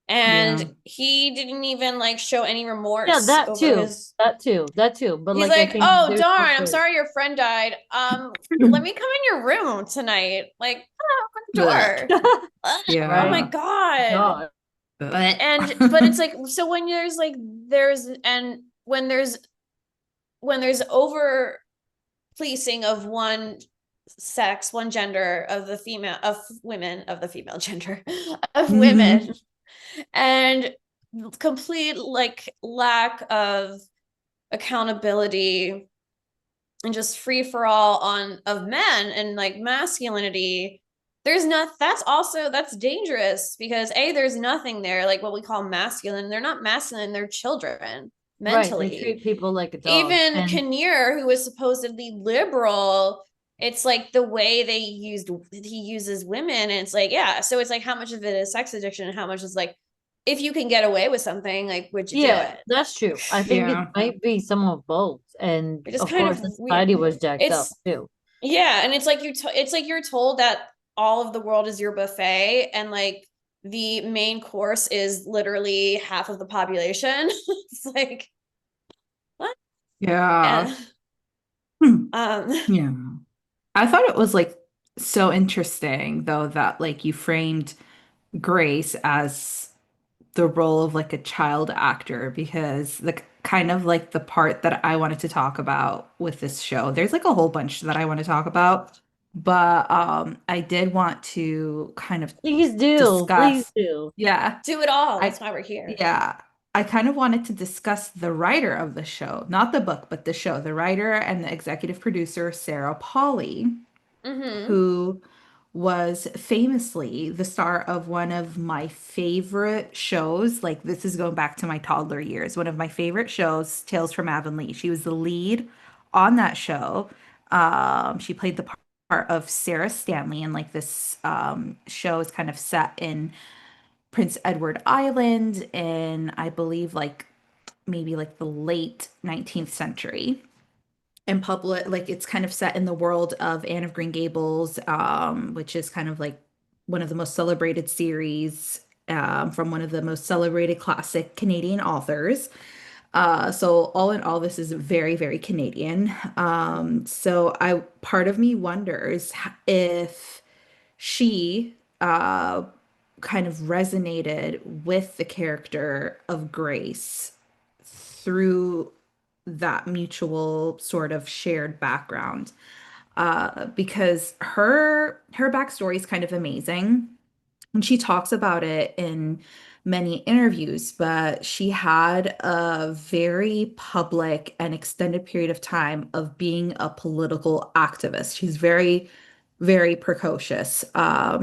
Yeah. And he didn't even like show any Yeah, remorse that over too. his. That too. That too. But He's like I like, think "Oh, there's darn, I'm also sorry your friend died. Let me come in your room tonight." Like, open the Blech. door. Oh my Yeah. God. God. Blech. And but it's like, so when there's like there's and when there's over policing of one sex, one gender of the female of women of the female gender of Hmm. women, and complete like lack of accountability and just free for all on of men and like masculinity. There's not, that's dangerous because there's nothing there like what we call masculine. They're not masculine, they're children Right. They mentally. treat people like a dog. Even And Kinnear, who is supposedly liberal, it's like the way he uses women, and it's like, yeah, so it's like how much of it is sex addiction and how much is like, if you can get away with something, like would you do yeah, it? that's true. I think it Yeah. might be some of both. And It just of kind course of the weird. society was jacked up It's too. Yeah, and it's like it's like you're told that all of the world is your buffet, and like the main course is literally half of the population. It's like what? Yeah. Yeah. Hmm. Um, Yeah. I thought it was like so interesting though that like you framed Grace as the role of like a child actor because the kind of like the part that I wanted to talk about with this show, there's like a whole bunch that I want to talk about, but I did want to kind of Please do. Please discuss, do. yeah, do it all. I That's why we're here. yeah, I kind of wanted to discuss the writer of the show, not the book, but the show, the writer and the executive producer, Sarah Polley, Mm-hmm. who was famously the star of one of my favorite shows. Like, this is going back to my toddler years. One of my favorite shows, Tales from Avonlea. She was the lead on that show. She played the part of Sarah Stanley, and like this show is kind of set in Prince Edward Island in, I believe, like maybe like the late 19th century and public like it's kind of set in the world of Anne of Green Gables, which is kind of like one of the most celebrated series from one of the most celebrated classic Canadian authors. So all in all, this is very, very Canadian. So I part of me wonders if she kind of resonated with the character of Grace through that mutual sort of shared background. Because her backstory is kind of amazing. And she talks about it in many interviews, but she had a very public and extended period of time of being a political activist. She's very, very precocious.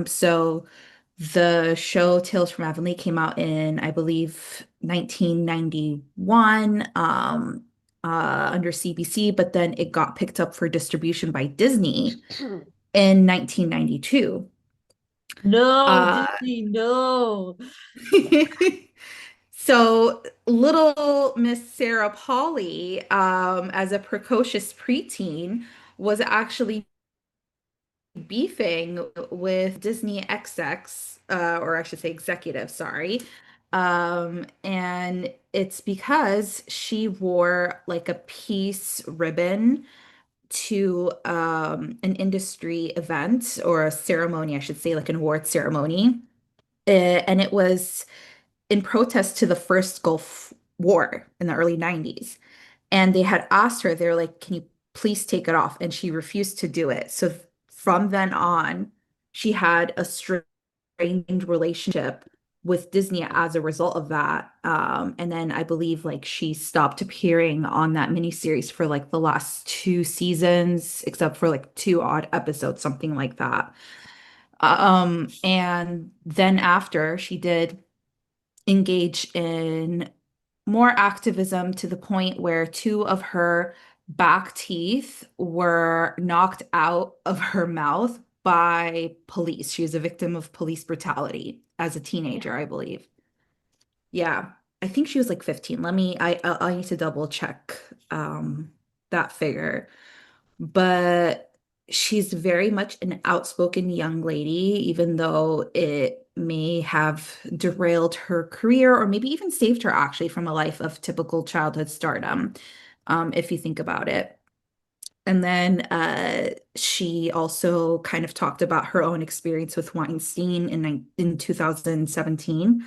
So the show Tales from Avonlea came out in, I believe, 1991, under CBC, but then it got picked up for distribution by Disney in 1992. No, Uh, Disney, no. So little Miss Sarah Polly, as a precocious preteen, was actually beefing with Disney XX, or I should say executive, sorry. And it's because she wore like a peace ribbon to an industry event or a ceremony, I should say, like an award ceremony. And it was in protest to the first Gulf War in the early 90s. And they had asked her, they were like, can you please take it off? And she refused to do it. So from then on, she had a strained relationship with Disney as a result of that. And then I believe like she stopped appearing on that miniseries for like the last two seasons, except for like two odd episodes, something like that. And then after she did engage in more activism to the point where two of her back teeth were knocked out of her mouth by police. She was a victim of police brutality as a teenager, I believe. Yeah, I think she was like 15. I need to double check that figure. But she's very much an outspoken young lady, even though it may have derailed her career or maybe even saved her actually from a life of typical childhood stardom, if you think about it. And then she also kind of talked about her own experience with Weinstein in 2017.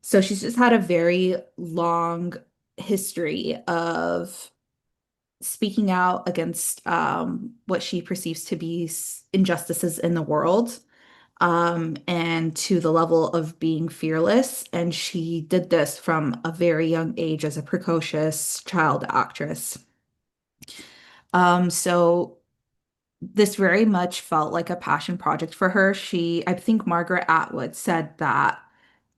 So she's just had a very long history of speaking out against what she perceives to be injustices in the world, and to the level of being fearless. And she did this from a very young age as a precocious child actress. So this very much felt like a passion project for her. I think Margaret Atwood said that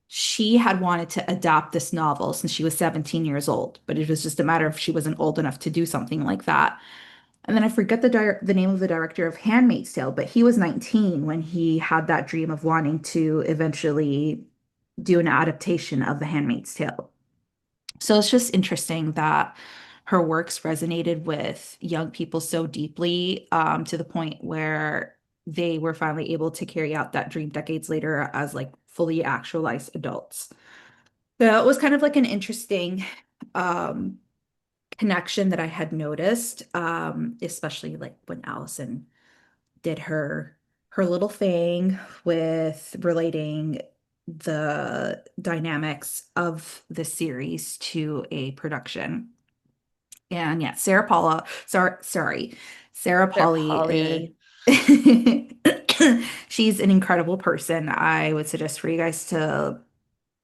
she had wanted to adapt this novel since she was 17 years old, but it was just a matter of she wasn't old enough to do something like that. And then I forget the name of the director of Handmaid's Tale, but he was 19 when he had that dream of wanting to eventually do an adaptation of The Handmaid's Tale. So it's just interesting that her works resonated with young people so deeply, to the point where they were finally able to carry out that dream decades later as like fully actualized adults. So it was kind of like an interesting um, connection that I had noticed, especially like when Allison did her little thing with relating the dynamics of the series to a production. And yeah, Sarah They're Polly Polly. she's an incredible person. I would suggest for you guys to,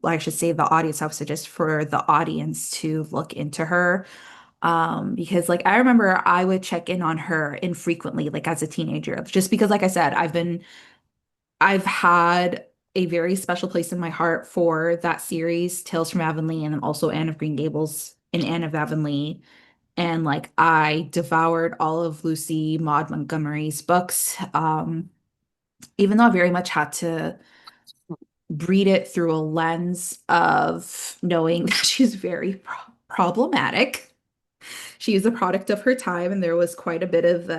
well, I should say the audience, I would suggest for the audience to look into her. Because like I remember I would check in on her infrequently, like as a teenager, just because, like I said, I've had a very special place in my heart for that series, Tales from Avonlea, and then also Anne of Green Gables and Anne of Avonlea. And like I devoured all of Lucy Maud Montgomery's books, even though I very much had to read it through a lens of knowing that she's very problematic. She is a product of her time, and there was quite a bit of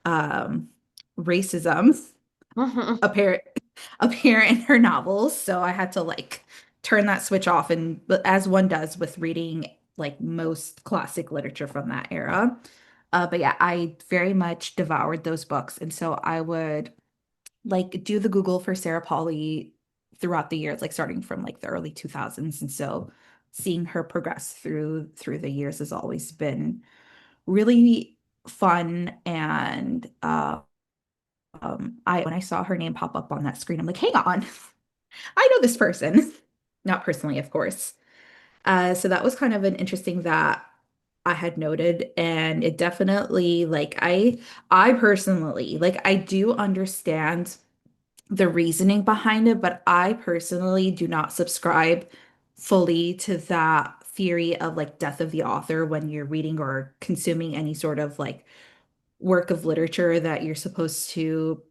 um, racism Mhm. apparent apparent in her novels. So I had to like turn that switch off, and but as one does with reading like most classic literature from that era. But yeah, I very much devoured those books, and so I would like do the Google for Sarah Polly throughout the years, like starting from like the early 2000s. And so seeing her progress through the years has always been really fun. And I when I saw her name pop up on that screen, I'm like, hang on. I know this person, not personally, of course. So that was kind of an interesting that I had noted, and it definitely like I personally like I do understand the reasoning behind it, but I personally do not subscribe fully to that theory of like death of the author when you're reading or consuming any sort of like work of literature that you're supposed to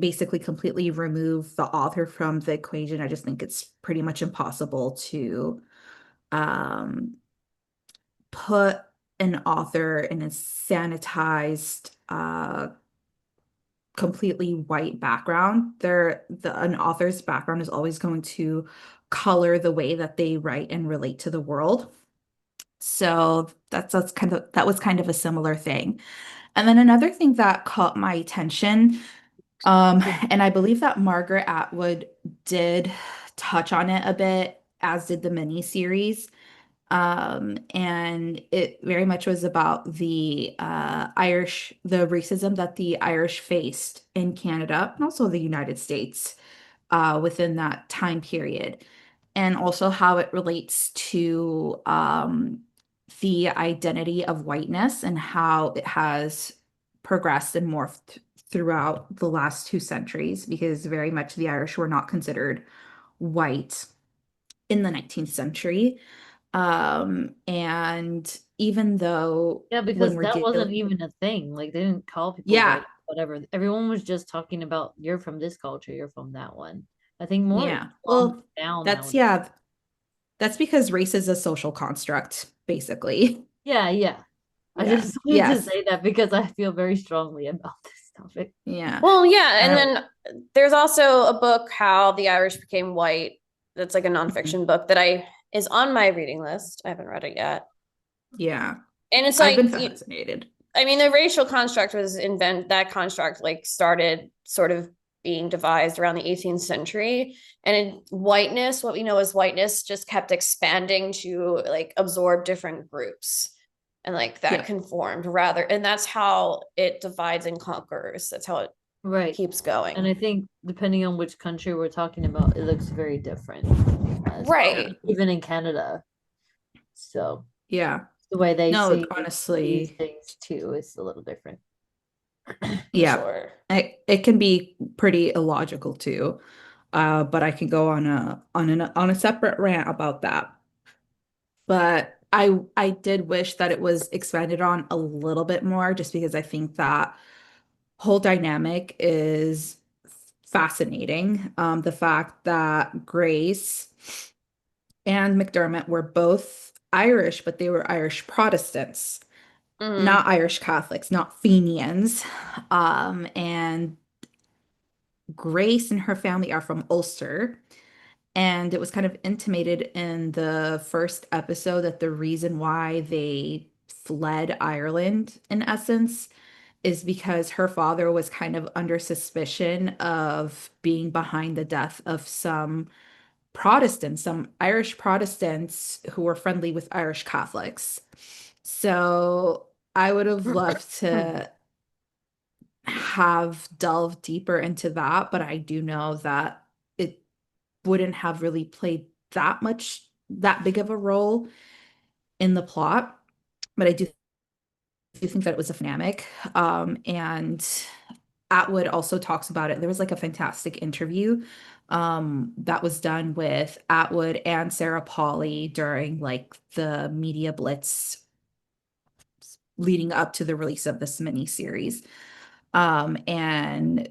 basically completely remove the author from the equation. I just think it's pretty much impossible to um put an author in a sanitized completely white background. An author's background is always going to color the way that they write and relate to the world. So that was kind of a similar thing. And then another thing that caught my attention, and I believe that Margaret Atwood did touch on it a bit, as did the miniseries. And it very much was about the racism that the Irish faced in Canada and also the United States within that time period, and also how it relates to the identity of whiteness and how it has progressed and morphed throughout the last 2 centuries, because very much the Irish were not considered white in the 19th century. And even though Yeah, when because we're that wasn't dealing, even a thing. Like they didn't call people yeah, white, whatever. Everyone was just talking about you're from this culture, you're from that one. I think more yeah. long Well, down that's nowadays. yeah, that's because race is a social construct, basically. Yeah, yeah. I Yeah. just wanted to Yes. say that because I feel very strongly about this topic. Yeah. Well, yeah, and Uh, then there's also a book, How the Irish Became White. That's like a mhm. nonfiction book that I is on my reading list. I haven't read it yet. Yeah. And it's I've been like fascinated. I mean, the racial construct was that construct like started sort of being devised around the 18th century. And in whiteness, what we know as whiteness just kept expanding to like absorb different groups and like that Yep. conformed rather. And that's how it divides and conquers. That's how it Right. keeps And going. I think depending on which country we're talking about, it looks very different as well, Right. even in Canada. So Yeah. the way they No, see these honestly, things too is a little different. For yeah. sure. It can be pretty illogical too. But I can go on a separate rant about that. But I did wish that it was expanded on a little bit more, just because I think that whole dynamic is fascinating. The fact that Grace and McDermott were both Irish, but they were Irish Protestants, Mm-hmm. not Irish Catholics, not Fenians. And Grace and her family are from Ulster. And it was kind of intimated in the first episode that the reason why they fled Ireland, in essence, is because her father was kind of under suspicion of being behind the death of some Protestants, some Irish Protestants who were friendly with Irish Catholics. So I would have loved to have delved deeper into that, but I do know that it wouldn't have really played that big of a role in the plot. But I do think that it was a dynamic. And Atwood also talks about it. There was like a fantastic interview that was done with Atwood and Sarah Polley during like the media blitz leading up to the release of this mini series. And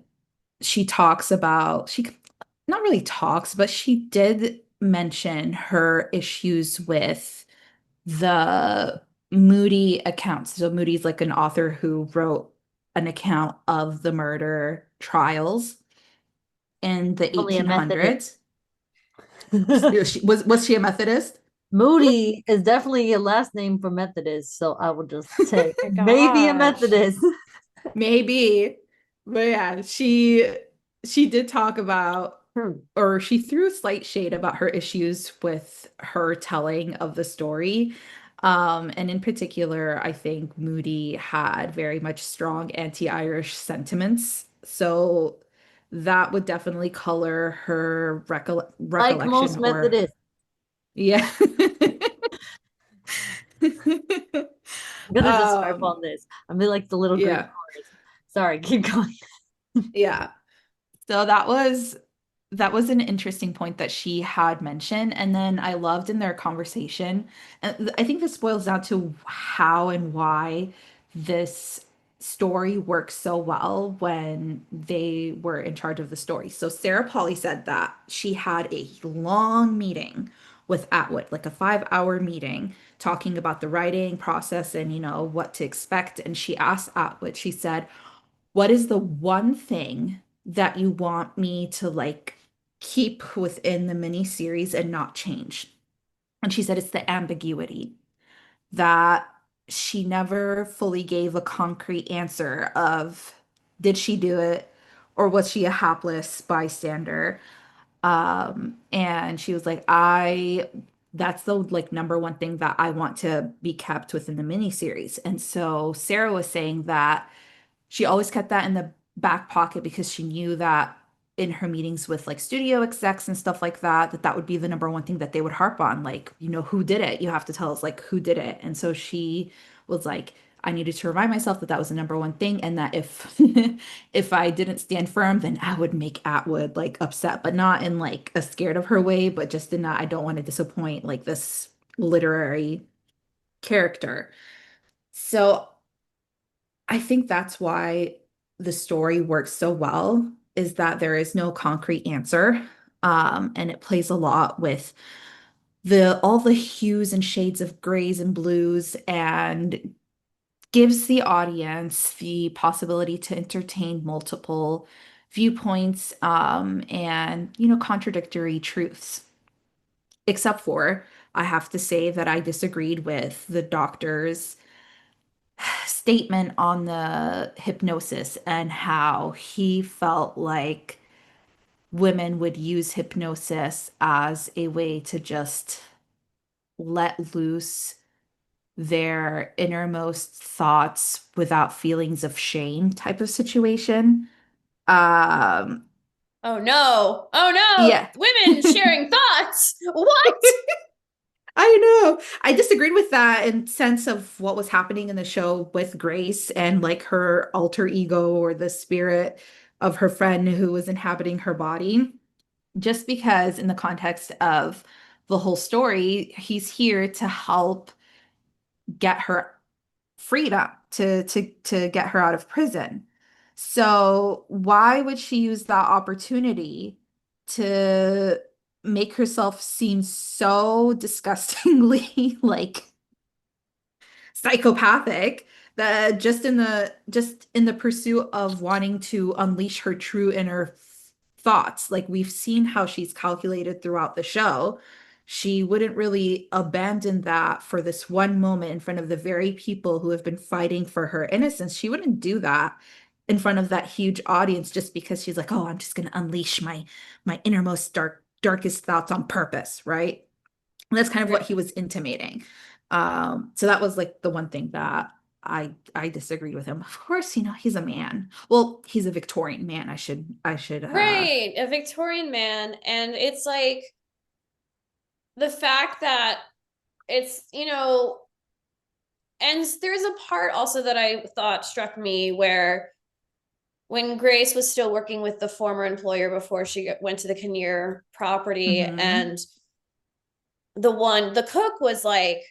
she talks about, she not really talks, but she did mention her issues with the Moody accounts. So Moody's like an author who wrote an account of the murder trials in the Only a Methodist. 1800s. Was she a Methodist? Moody is definitely a last name for Methodist, so I would just say Oh my maybe a gosh. Methodist. Maybe. But yeah, she did talk about, or she threw slight shade about her issues with her telling of the story. And in particular, I think Moody had very much strong anti-Irish sentiments. So that would definitely color her Like most recollection or Methodists. yeah. I'm gonna just harp um on this. I'm be like the little Greek yeah. chorus. Sorry, keep going. Yeah. So that was an interesting point that she had mentioned. And then I loved in their conversation, and I think this boils down to how and why this story works so well when they were in charge of the story. So Sarah Polly said that she had a long meeting with Atwood, like a 5-hour meeting, talking about the writing process and, what to expect. And she asked Atwood, she said, what is the one thing that you want me to like keep within the mini series and not change? And she said it's the ambiguity, that she never fully gave a concrete answer of did she do it or was she a hapless bystander? And she was like, that's the like number one thing that I want to be kept within the mini series. And so Sarah was saying that she always kept that in the back pocket because she knew that in her meetings with like studio execs and stuff like that, that would be the number one thing that they would harp on. Like, who did it? You have to tell us like who did it. And so she was like, I needed to remind myself that that was the number one thing, and that if if I didn't stand firm, then I would make Atwood like upset, but not in like a scared of her way, but just in that I don't want to disappoint like this literary character. So I think that's why the story works so well, is that there is no concrete answer. And it plays a lot with the all the hues and shades of grays and blues, and gives the audience the possibility to entertain multiple viewpoints, and contradictory truths. Except for, I have to say that I disagreed with the doctor's statement on the hypnosis and how he felt like women would use hypnosis as a way to just let loose their innermost thoughts without feelings of shame type of situation. Um, Oh no. Oh yeah. no. Women sharing thoughts. What? I know. I disagreed with that in sense of what was happening in the show with Grace and like her alter ego or the spirit of her friend who was inhabiting her body. Just because in the context of the whole story, he's here to help get her freedom, to get her out of prison. So why would she use that opportunity to make herself seem so disgustingly like psychopathic, that just in the pursuit of wanting to unleash her true inner thoughts? Like, we've seen how she's calculated throughout the show. She wouldn't really abandon that for this one moment in front of the very people who have been fighting for her innocence. She wouldn't do that in front of that huge audience just because she's like, oh, I'm just going to unleash my innermost darkest thoughts on purpose, right? And that's kind of what he was intimating. So that was like the one thing that I disagreed with him. Of course, he's a man. Well, he's a Victorian man. I should Right. A Victorian man. And it's like the fact that it's, and there's a part also that I thought struck me where when Grace was still working with the former employer before she went to the Kinnear property, Mhm. and the cook was like,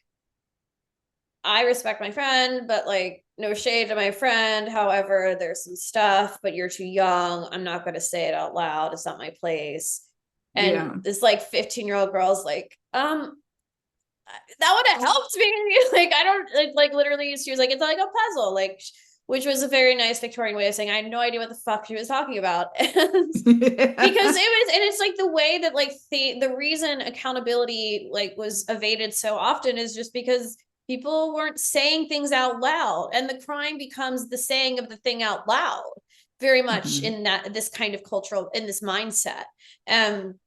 I respect my friend, but like, no shade to my friend. However, there's some stuff, but you're too young. I'm not going to say it out loud. It's not my place. And Yeah. this like 15-year-old girl's like, that would have helped me. Like, I don't like literally, she was like, it's like a puzzle, like, which was a very nice Victorian way of saying I had no idea what the fuck she was talking about. And because it was, and it's like the way that like the reason accountability like was evaded so often is just because people weren't saying things out loud, and the crime becomes the saying of the thing out loud very much Mhm. in that this kind of cultural, in this mindset. um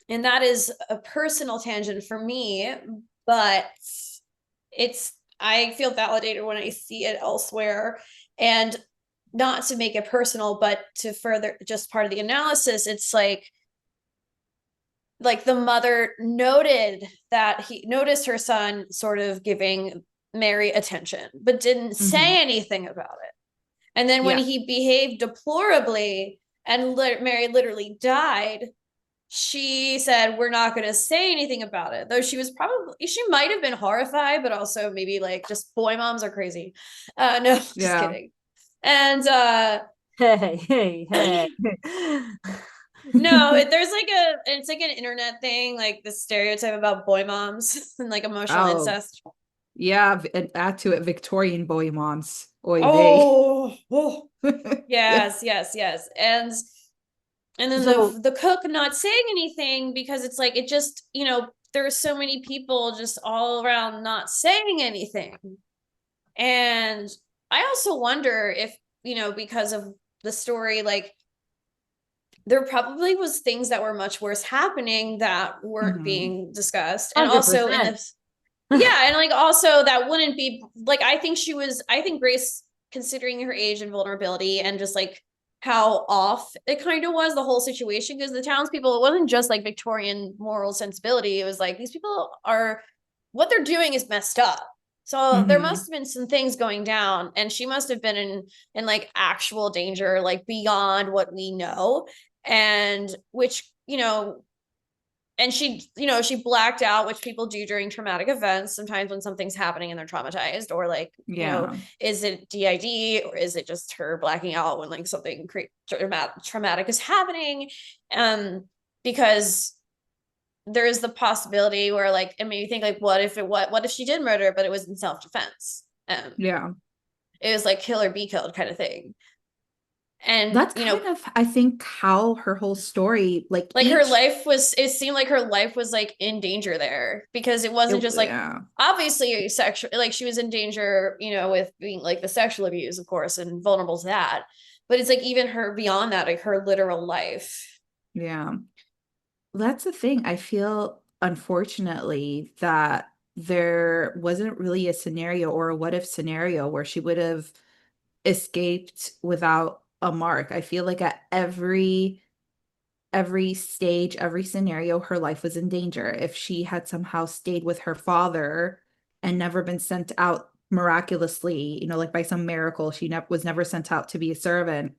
and that is a personal tangent for me, but it's, I feel validated when I see it elsewhere. And not to make it personal, but to further just part of the analysis, it's like the mother noticed her son sort of giving Mary attention, but didn't say anything about it. And then when he behaved deplorably and Mary literally died, she said, we're not going to say anything about it. Though she might have been horrified, but also maybe like just boy moms are crazy. No, just kidding. And hey. No, it's like an internet thing, like the stereotype about boy moms and like emotional incest. Yeah, and add to it Victorian boy moms. Oy Yes. And then the cook not saying anything because it's like it just, there's so many people just all around not saying anything. And I also wonder if, because of the story, like there probably was things that were much worse happening that weren't being discussed. And 100%. Also in this, and like also that wouldn't be like, I think Grace, considering her age and vulnerability and just like how off it kind of was, the whole situation, because the townspeople, it wasn't just like Victorian moral sensibility. It was like, these people what they're doing is messed up. So there must have been some things going down, and she must have been in like actual danger, like beyond what we know. And which, and she blacked out, which people do during traumatic events, sometimes when something's happening and they're traumatized, or like, is it DID, or is it just her blacking out when like something traumatic is happening? Because there is the possibility where like, it made me think like, what if she did murder, but it was in self-defense? It was like kill or be killed kind of thing. And that's kind of, I think, how her whole story, like her life was, it seemed like her life was like in danger there, because it wasn't just like obviously sexual, like she was in danger, with being like the sexual abuse, of course, and vulnerable to that, but it's like even her beyond that, like her literal life. That's the thing. I feel, unfortunately, that there wasn't really a scenario or a what if scenario where she would have escaped without a mark. I feel like at every stage, every scenario, her life was in danger. If she had somehow stayed with her father and never been sent out miraculously, like by some miracle, she was never sent out to be a servant,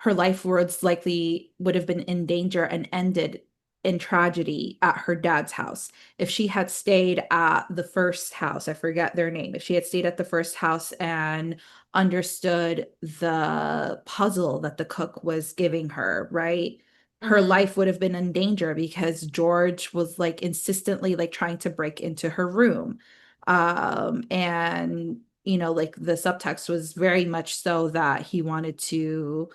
her life words likely would have been in danger and ended in tragedy at her dad's house. If she had stayed at the first house, I forget their name, if she had stayed at the first house and understood the puzzle that the cook was giving her, right? Her life would have been in danger because George was like insistently like trying to break into her room. And like the subtext was very much so that he wanted to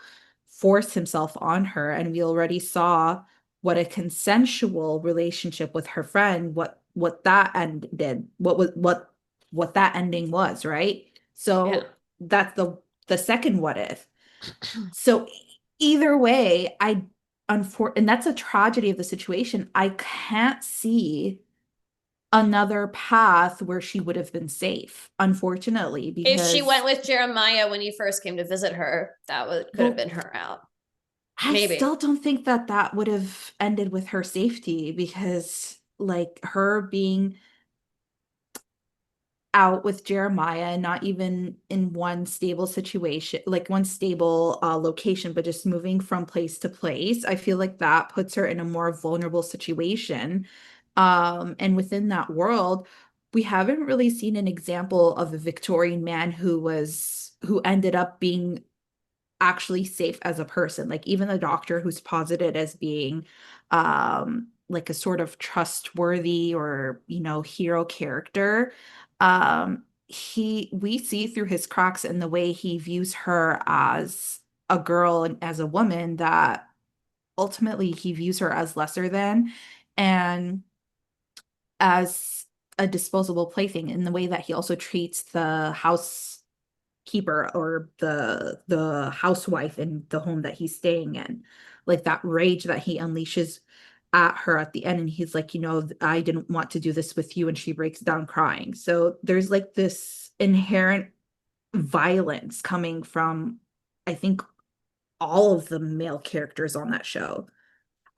force himself on her, and we already saw what a consensual relationship with her friend, what that ended, what that ending was, right? So that's the second what if. So either way, and that's a tragedy of the situation. I can't see another path where she would have been safe, unfortunately, because if she went with Jeremiah when he first came to visit her, could have been her out. Maybe. I still don't think that would have ended with her safety, because like her being out with Jeremiah, not even in one stable situation, like one stable location, but just moving from place to place, I feel like that puts her in a more vulnerable situation. And within that world, we haven't really seen an example of a Victorian man who ended up being actually safe as a person. Like even the doctor who's posited as being like a sort of trustworthy or hero character, we see through his cracks in the way he views her as a girl and as a woman, that ultimately he views her as lesser than and as a disposable plaything, in the way that he also treats the housekeeper or the housewife in the home that he's staying in. Like that rage that he unleashes at her at the end, and he's like, I didn't want to do this with you, and she breaks down crying. So there's like this inherent violence coming from, I think, all of the male characters on that show.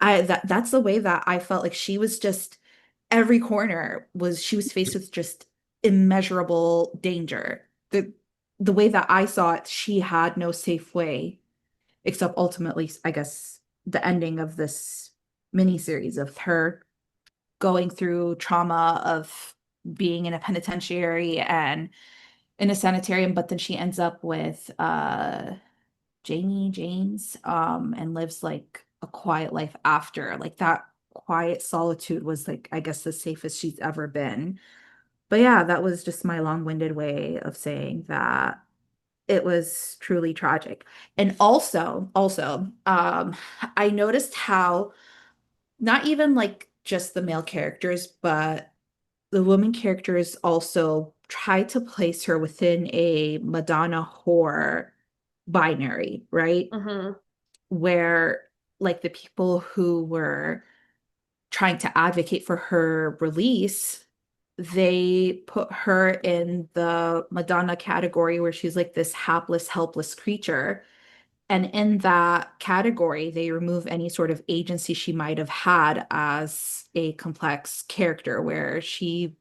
That's the way that I felt like she was just every corner was she was faced with just immeasurable danger. The way that I saw it, she had no safe way, except ultimately, I guess, the ending of this miniseries of her going through trauma of being in a penitentiary and in a sanitarium, but then she ends up with Jamie James and lives like a quiet life after. Like that quiet solitude was like, I guess, the safest she's ever been. But yeah, that was just my long-winded way of saying that it was truly tragic. And also, I noticed how not even like just the male characters, but the woman characters also tried to place her within a Madonna whore binary, right? Mm-hmm. Where like the people who were trying to advocate for her release, they put her in the Madonna category where she's like this hapless, helpless creature. And in that category, they remove any sort of agency she might have had as a complex character, where she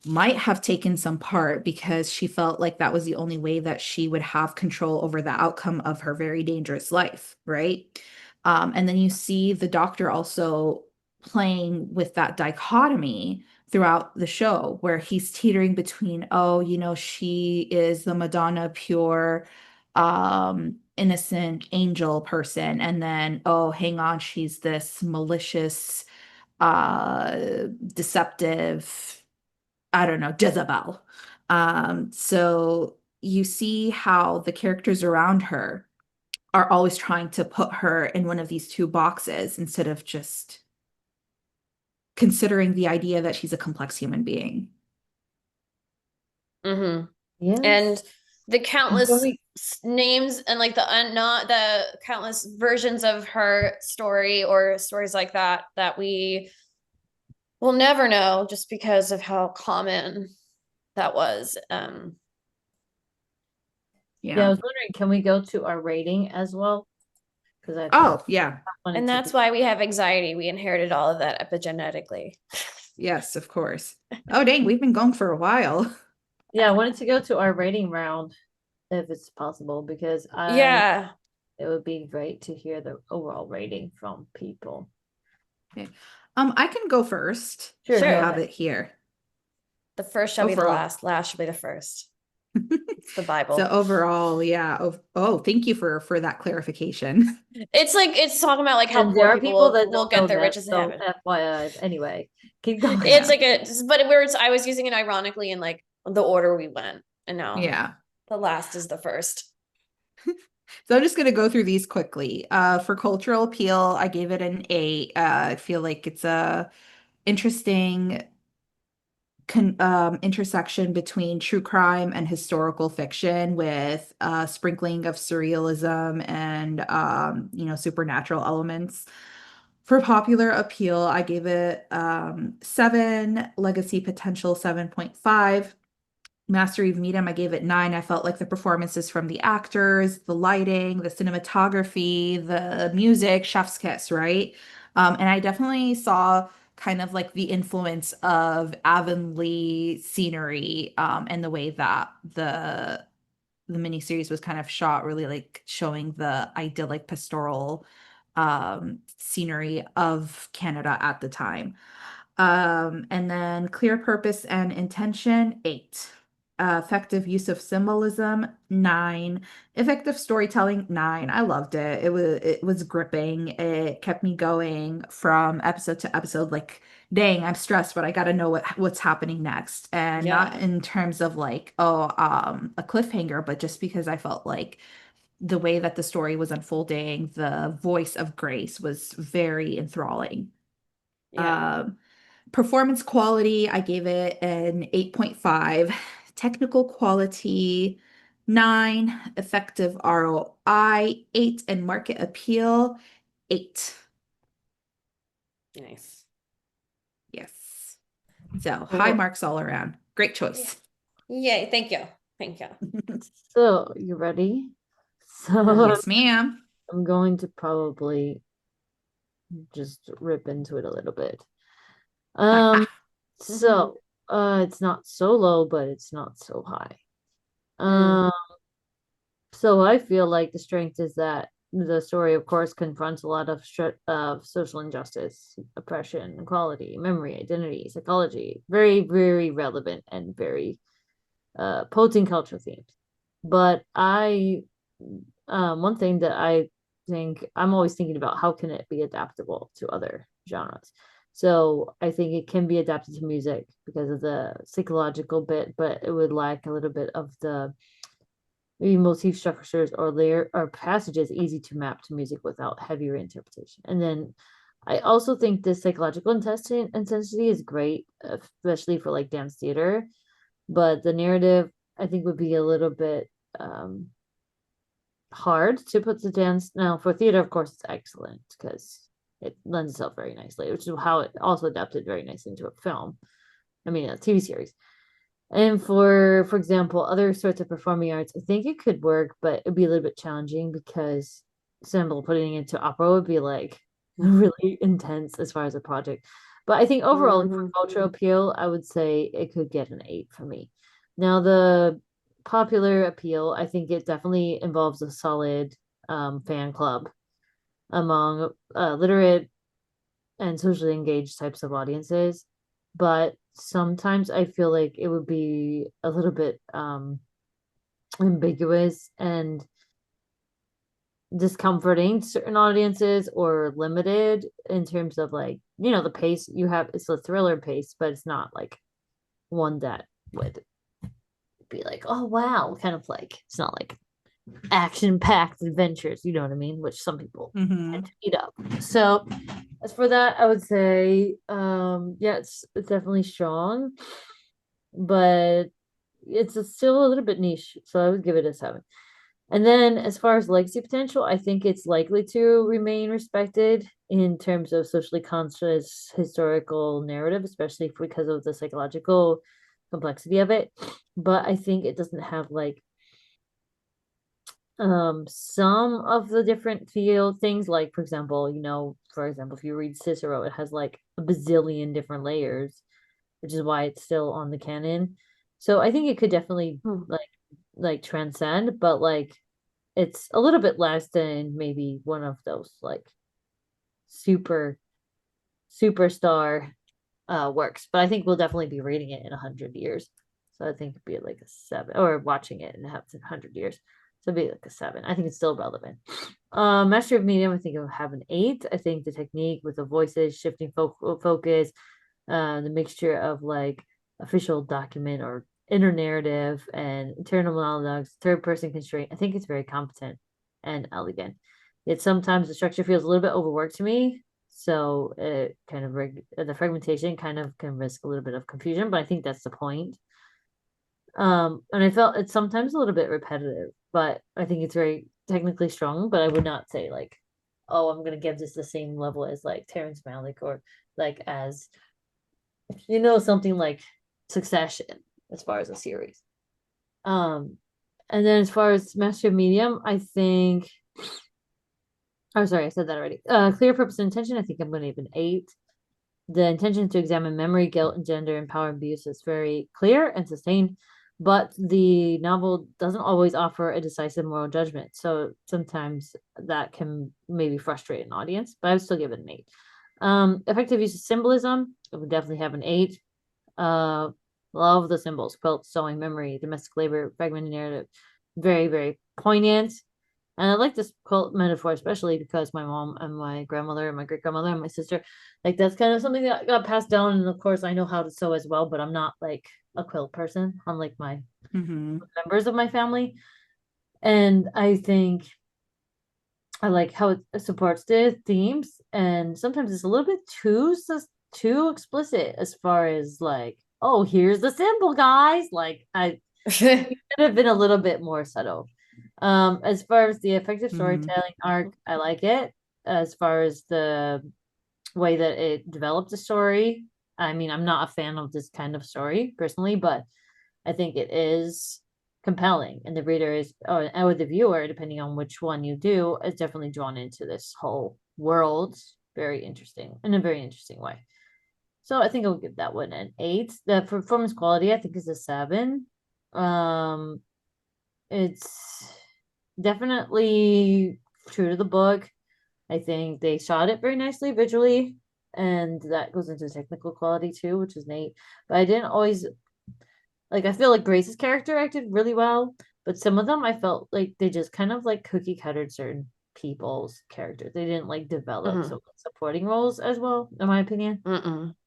might have taken some part because she felt like that was the only way that she would have control over the outcome of her very dangerous life, right? And then you see the doctor also playing with that dichotomy throughout the show, where he's teetering between, oh, she is the Madonna pure, innocent angel person, and then, oh, hang on, she's this malicious, deceptive, I don't know, Jezebel. So you see how the characters around her are always trying to put her in one of these two boxes instead of just considering the idea that she's a complex human being. Mm-hmm. Yes. And the countless we- names and like the countless versions of her story or stories like that that we will never know just because of how common that was. Yeah, I Yeah. was wondering, can we go to our rating as well? Because I Oh, yeah. wanted And to that's why we have anxiety. We inherited all of that epigenetically. Yes, of course. Oh, dang, we've been going for a while. Yeah, I wanted to go to our rating round if it's possible, because Yeah. it would be great to hear the overall rating from people. Okay. I can go first. Sure, I Sure. have it here. The first shall be the Overall. last. Last shall be the first. It's the So Bible. overall, yeah. Oh, thank you for that clarification. It's like it's talking about like how And poor there are people people that will don't know get their that, riches in so heaven. FYI. Anyway, keep going. It's Yeah. like but I was using it ironically in like the order we went, and now Yeah. the last is the first. So I'm just going to go through these quickly. For cultural appeal, I gave it an 8. I feel like it's a interesting intersection between true crime and historical fiction with a sprinkling of surrealism and supernatural elements. For popular appeal, I gave it 7, legacy potential 7.5. Mastery of Medium, I gave it 9. I felt like the performances from the actors, the lighting, the cinematography, the music, chef's kiss, right? And I definitely saw kind of like the influence of Avonlea scenery, and the way that the miniseries was kind of shot, really like showing the idyllic pastoral scenery of Canada at the time. And then clear purpose and intention, 8. Effective use of symbolism, 9. Effective storytelling, 9. I loved it. It was gripping. It kept me going from episode to episode. Like, dang, I'm stressed, but I gotta know what's happening next. And not Yeah. in terms of like, oh, a cliffhanger, but just because I felt like the way that the story was unfolding, the voice of Grace was very enthralling. Yeah. Um, Performance quality, I gave it an 8.5. Technical quality, 9. Effective ROI, 8. And market appeal, 8. Nice. Yes. So high Cool. marks all around. Great choice. Yay. Thank you. Thank you. So, you ready? So, Yes, ma'am. I'm going to probably just rip into it a little bit. So, it's not so low, but it's not so high. So I feel like the strength is that the story, of course, confronts a lot of social injustice, oppression, inequality, memory, identity, psychology. Very, very relevant and very potent cultural themes. But one thing that I think I'm always thinking about, how can it be adaptable to other genres? So I think it can be adapted to music because of the psychological bit, but it would lack a little bit of the maybe motif structures or layer or passages easy to map to music without heavier interpretation. And then I also think the psychological intensity is great, especially for like dance theater. But the narrative, I think, would be a little bit hard to put the dance. Now, for theater, of course, it's excellent because it lends itself very nicely, which is how it also adapted very nicely into a film. I mean, a TV series. And for example, other sorts of performing arts, I think it could work, but it'd be a little bit challenging because example, putting it into opera would be like really intense as far as a project. But I think overall, for cultural appeal, I would say it could get an 8 for me. Now, the popular appeal, I think it definitely involves a solid fan club among literate and socially engaged types of audiences. But sometimes I feel like it would be a little bit ambiguous and discomforting to certain audiences, or limited in terms of like, the pace you have. It's a thriller pace, but it's not like one that would be like, oh wow, kind of like, it's not like action-packed adventures, you know what I mean, which some people tend to eat up. So as for that, I would say yeah, it's definitely strong, but it's still a little bit niche, so I would give it a 7. And then as far as legacy potential, I think it's likely to remain respected in terms of socially conscious historical narrative, especially because of the psychological complexity of it. But I think it doesn't have like some of the different field things, like for example, if you read Cicero, it has like a bazillion different layers, which is why it's still on the canon. So I think it could definitely like transcend, but like it's a little bit less than maybe one of those like superstar works. But I think we'll definitely be reading it in 100 years. So I think it'd be like a 7, or watching it in 100 years. So it'd be like a 7. I think it's still relevant. Master of Medium, I think it'll have an 8. I think the technique with the voices, shifting focus, the mixture of like official document or inner narrative and internal monologues, third person constraint, I think it's very competent and elegant. Yet sometimes the structure feels a little bit overworked to me. So it kind of the fragmentation kind of can risk a little bit of confusion, but I think that's the point. And I felt it's sometimes a little bit repetitive, but I think it's very technically strong. But I would not say like, oh, I'm gonna give this the same level as like Terrence Malick, or like as something like Succession as far as a series. And then as far as Master of Medium, I think. Oh, sorry, I said that already. Clear purpose and intention, I think I'm going to give an 8. The intention to examine memory, guilt, and gender and power abuse is very clear and sustained, but the novel doesn't always offer a decisive moral judgment. So sometimes that can maybe frustrate an audience, but I would still give it an 8. Effective use of symbolism, it would definitely have an 8. Love the symbols, quilt, sewing, memory, domestic labor, fragmented narrative. Very, very poignant. And I like this quilt metaphor, especially because my mom and my grandmother and my great grandmother and my sister, like that's kind of something that got passed down. And of course, I know how to sew as well, but I'm not like a quilt person, unlike my members of my family. And I think I like how it supports the themes, and sometimes it's a little bit too explicit as far as like, oh, here's the symbol, guys. Like I could have been a little bit more subtle. As far as the effective storytelling arc, I like it. As far as the way that it developed the story, I mean, I'm not a fan of this kind of story personally, but I think it is compelling, and the reader is, or the viewer, depending on which one you do, is definitely drawn into this whole world. Very interesting, in a very interesting way. So I think I'll give that one an 8. The performance quality, I think, is a 7. It's definitely true to the book. I think they shot it very nicely visually, and that goes into technical quality too, which is neat. But I didn't always like. I feel like Grace's character acted really well, but some of them I felt like they just kind of like cookie cuttered certain people's characters. They didn't like develop some supporting roles as well, in my opinion.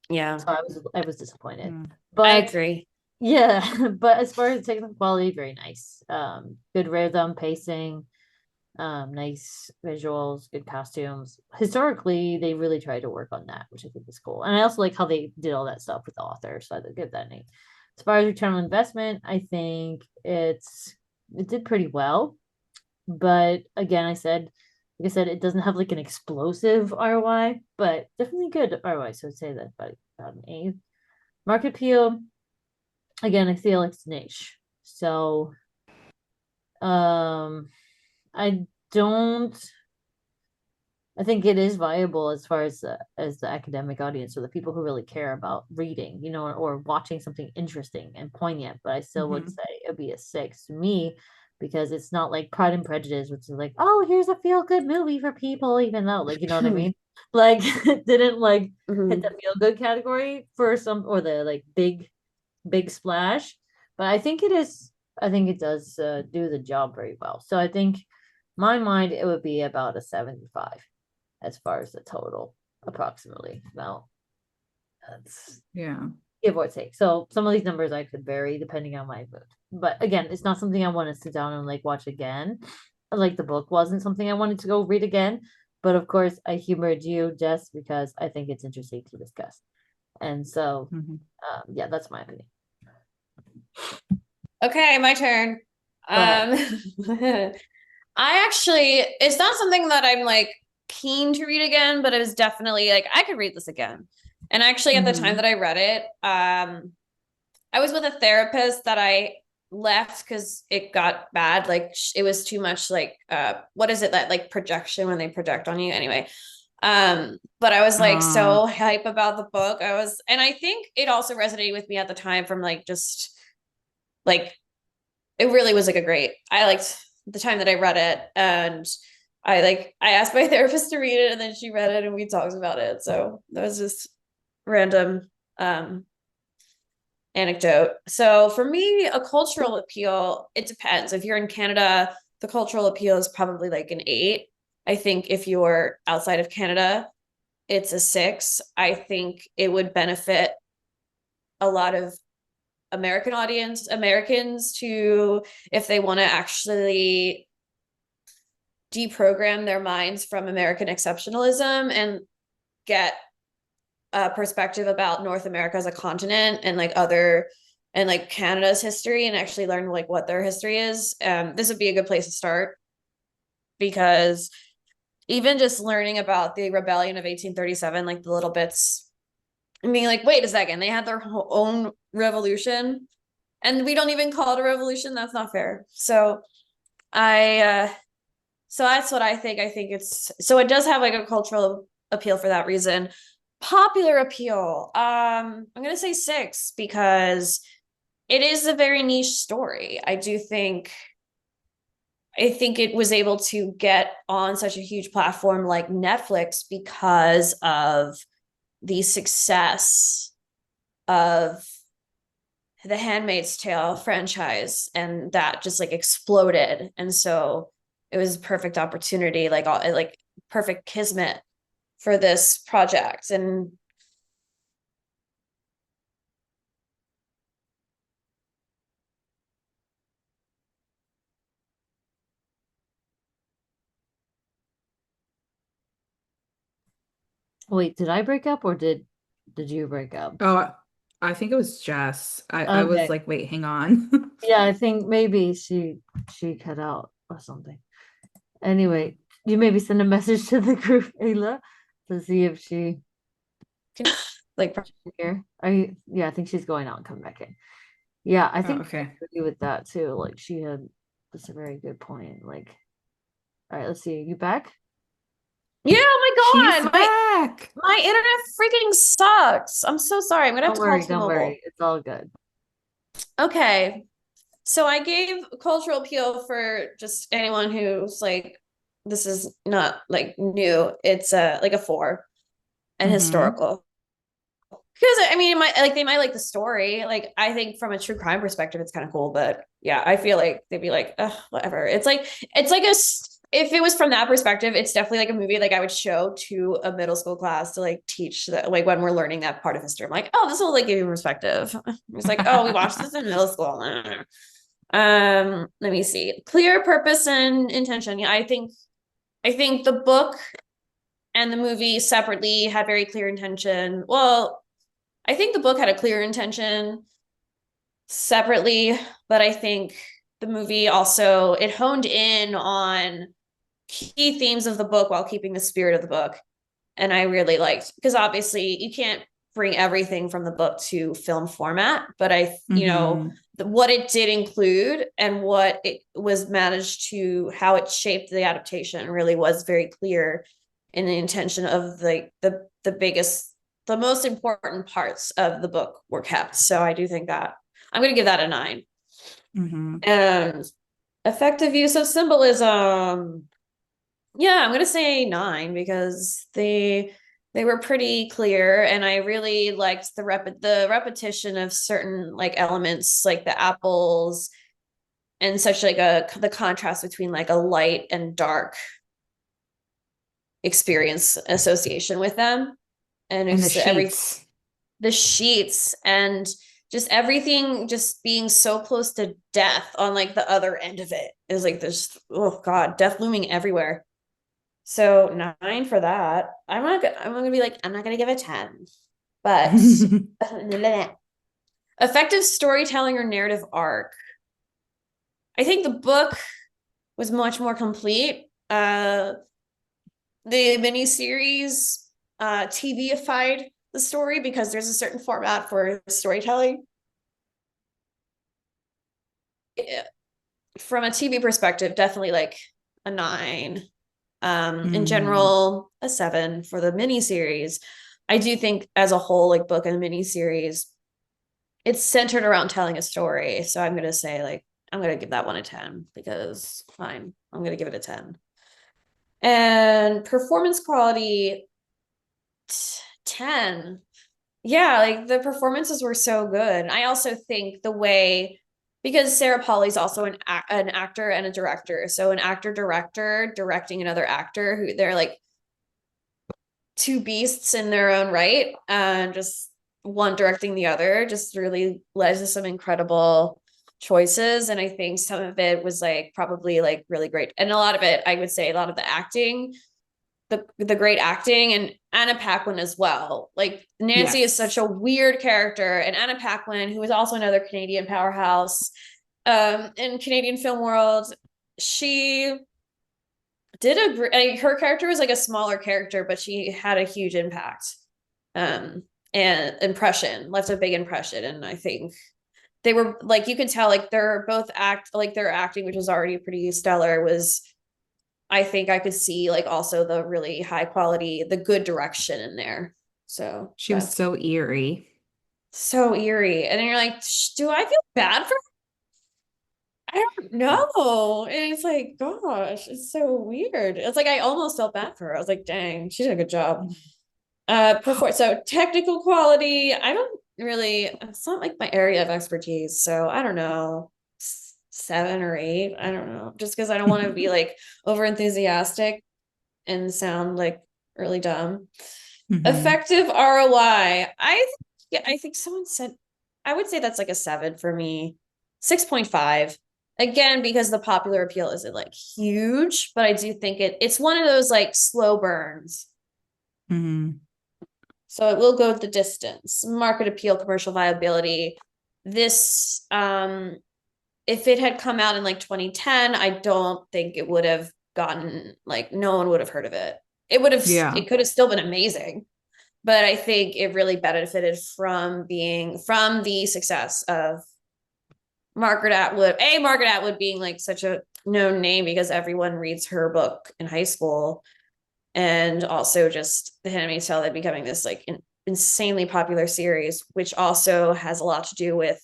Yeah, So I was disappointed. Mm. But I agree. yeah, but as far as technical quality, very nice. Good rhythm, pacing, nice visuals, good costumes. Historically, they really tried to work on that, which I think is cool. And I also like how they did all that stuff with the author, so I give that name. As far as return on investment, I think it did pretty well. But again, like I said, it doesn't have like an explosive ROI, but definitely good ROI. So I'd say that about an 8. Market appeal, again, I feel like it's niche. So I don't I think it is viable as far as the academic audience, or the people who really care about reading, or watching something interesting and poignant. But I still would say it would be a 6 to me, because it's not like Pride and Prejudice, which is like, oh, here's a feel good movie for people, even though, like, you know what I mean? Like, it didn't like hit the feel good category for some, or the like big splash. But I think it is. I think it does do the job very well. So I think, my mind, it would be about a 75 as far as the total, approximately. Now, that's give or take. So some of these numbers I could vary depending on my mood. But again, it's not something I want to sit down and like watch again. Like, the book wasn't something I wanted to go read again. But of course, I humored you just because I think it's interesting to discuss. And so, yeah, that's my opinion. Okay, my turn. I actually, it's not something that I'm like keen to read again, but it was definitely like, I could read this again. And actually, at the time that I read it, I was with a therapist that I left because it got bad. Like, it was too much like, what is it, that like projection, when they project on you? Anyway. But I was like so hype about the book. And I think it also resonated with me at the time, from like, just like, it really was like I liked the time that I read it, and I asked my therapist to read it, and then she read it and we talked about it. So that was just random anecdote. So for me, a cultural appeal, it depends. If you're in Canada, the cultural appeal is probably like an 8. I think if you're outside of Canada, it's a 6. I think it would benefit a lot of Americans to, if they want to actually deprogram their minds from American exceptionalism and get a perspective about North America as a continent, and like Canada's history, and actually learn like what their history is. This would be a good place to start, because even just learning about the rebellion of 1837, like the little bits, and being like, wait a second, they had their own revolution and we don't even call it a revolution. That's not fair. So so that's what I think. I think it does have like a cultural appeal for that reason. Popular appeal, I'm gonna say 6, because it is a very niche story. I think it was able to get on such a huge platform like Netflix because of the success of the Handmaid's Tale franchise, and that just like exploded. And so it was a perfect opportunity, like perfect kismet for this project. And Wait, did I break up, or did you break up? Oh, I think it was Jess. I was Okay. like, wait, hang on. Yeah, I think maybe she cut out or something. Anyway, you maybe send a message to the group, Aayla, to see if she like, here. Are you? Yeah, I think she's going out and coming back in. Yeah, I Oh, think I okay. agree with that too. Like that's a very good point. Like, all right, let's see. You back? Yeah, oh She's my God. back. My internet freaking sucks. I'm so sorry. I'm gonna have Don't to call worry, don't T-Mobile. worry. It's all good. Okay. So I gave cultural appeal for just anyone who's like, this is not like new. It's like a 4 and Mm-hmm. historical. Because I mean, they might like the story. Like, I think from a true crime perspective, it's kind of cool. But yeah, I feel like they'd be like, ugh, whatever. It's like if it was from that perspective, it's definitely like a movie like I would show to a middle school class to like teach that, like when we're learning that part of history. I'm like, oh, this will like give you perspective. It's like, oh, we watched this in middle school. Let me see. Clear purpose and intention. Yeah, I think the book and the movie separately had very clear intention. Well, I think the book had a clear intention separately, but I think the movie also it honed in on key themes of the book while keeping the spirit of the book. And I really liked because obviously you can't bring everything from the book to film format, but Mm-hmm. what it did include and what it was managed to how it shaped the adaptation really was very clear in the intention of the biggest the most important parts of the book were kept. So I do think that I'm going to give that a 9. Mm-hmm. And effective use of symbolism. Yeah, I'm gonna say 9 because they were pretty clear, and I really liked the repetition of certain like elements, like the apples, and such like the contrast between like a light and dark experience association with them, and And the it's sheets. the sheets and just everything just being so close to death on like the other end of it is like this, oh God, death looming everywhere. So 9 for that. I'm gonna be like, I'm not gonna give it 10. But effective storytelling or narrative arc. I think the book was much more complete. The miniseries TV-ified the story because there's a certain format for storytelling. From a TV perspective, definitely like a 9. In Mm. general, a 7 for the miniseries. I do think as a whole, like book and miniseries, it's centered around telling a story. So I'm gonna say like I'm gonna give that one a 10 because fine, I'm gonna give it a 10. And performance quality 10. Yeah, like the performances were so good. I also think the way because Sarah Polley's also an actor and a director. So an actor director directing another actor who they're like two beasts in their own right, and just one directing the other just really led to some incredible choices. And I think some of it was like probably like really great. And a lot of it, I would say a lot of the acting, the great acting and Anna Paquin as well. Like Nancy is such Yes. a weird character, and Anna Paquin, who is also another Canadian powerhouse in Canadian film world, she did like, her character was like a smaller character, but she had a huge impact and impression, left a big impression. And I think they were like you could tell like they're both their acting, which was already pretty stellar, was I think I could see like also the really high quality, the good direction in there. So She was that's so eerie. so eerie. And then you're like, do I feel bad for I don't know. And it's like, gosh, it's so weird. It's like I almost felt bad for her. I was like, dang, she did a good job. So technical quality, I don't really, it's not like my area of expertise. So I don't know, 7 or 8. I don't know. Just because I don't want to be like over enthusiastic and sound like really dumb. Hmm. Effective ROI. I think someone said I would say that's like a 7 for me. 6.5. Again, because the popular appeal isn't like huge, but I do think it's one of those like slow burns. Hmm. So it will go the distance. Market appeal, commercial viability. This if it had come out in like 2010, I don't think it would have gotten like no one would have heard of it. Yeah. It could have still been amazing, but I think it really benefited from the success of Margaret Atwood. Margaret Atwood being like such a known name because everyone reads her book in high school. And also just The Handmaid's Tale becoming this like insanely popular series, which also has a lot to do with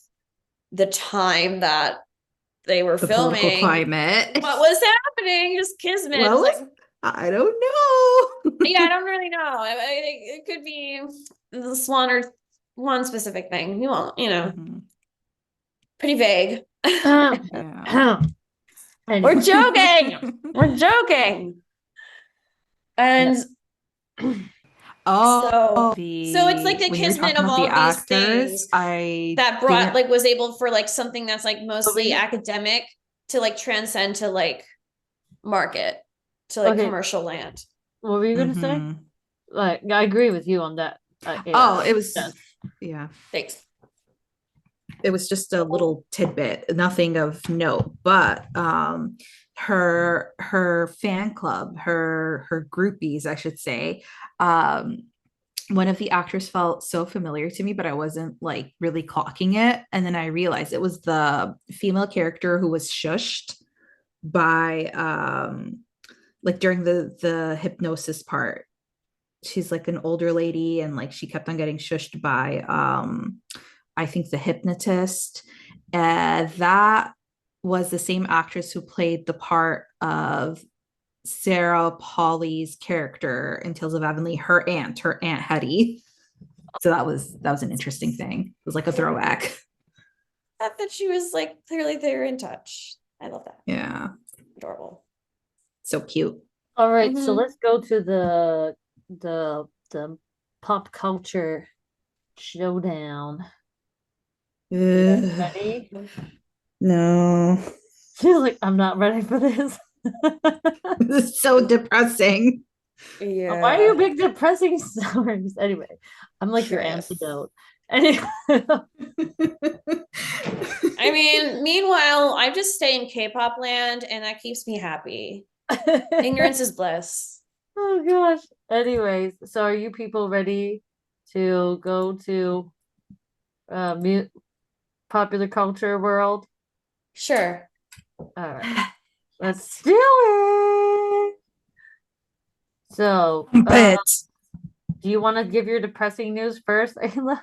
the time that they were The filming. political climate. What was happening? Just kismet. Well, Like, I don't know. yeah, I don't really know. It could be this one or one specific thing. You won't, pretty vague. Yeah. We're joking. We're joking. And so it's like the kismet of all these things that brought like was able for like something that's like mostly academic to like transcend to like market to like commercial land. What were you gonna say? Like, I agree with you on that. It was yeah. Thanks. It was just a little tidbit, nothing of note, but her fan club, her groupies, I should say, one of the actors felt so familiar to me, but I wasn't like really clocking it. And then I realized it was the female character who was shushed by like during the hypnosis part. She's like an older lady, and like she kept on getting shushed by I think the hypnotist. That was the same actress who played the part of Sarah Polly's character in Tales of Avonlea, her aunt Hetty. So that was an interesting thing. It was like a throwback. That she was like clearly they're in touch. I love that. Yeah. Adorable. So cute. All right, so let's go to the pop culture showdown. Ready? No. She's like, I'm not ready for this. This is so depressing. Yeah. Why are you big depressing stories? Anyway, I'm like your antidote. Anyway. I mean, meanwhile, I just stay in K-pop land and that keeps me happy. Ignorance is bliss. Oh gosh. Anyways, so are you people ready to go to popular culture world? Sure. All right. Let's do it. So, do you want to give your depressing news first, Aayla?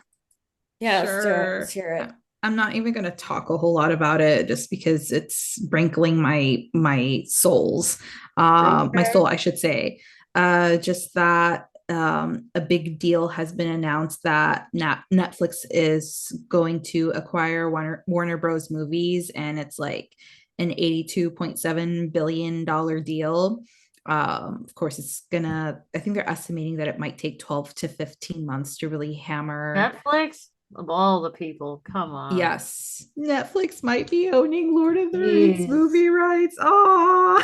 Yeah, sure. Let's hear it. I'm not even going to talk a whole lot about it just because it's sprinkling my souls. My soul, I should say. Just that a big deal has been announced that Netflix is going to acquire Warner Bros. Movies, and it's like an $82.7 billion deal. Of course, it's gonna, I think they're estimating that it might take 12 to 15 months to really hammer. Netflix? Of all the people, come on. Yes, Netflix might be owning Lord of the Rings movie rights. Oh,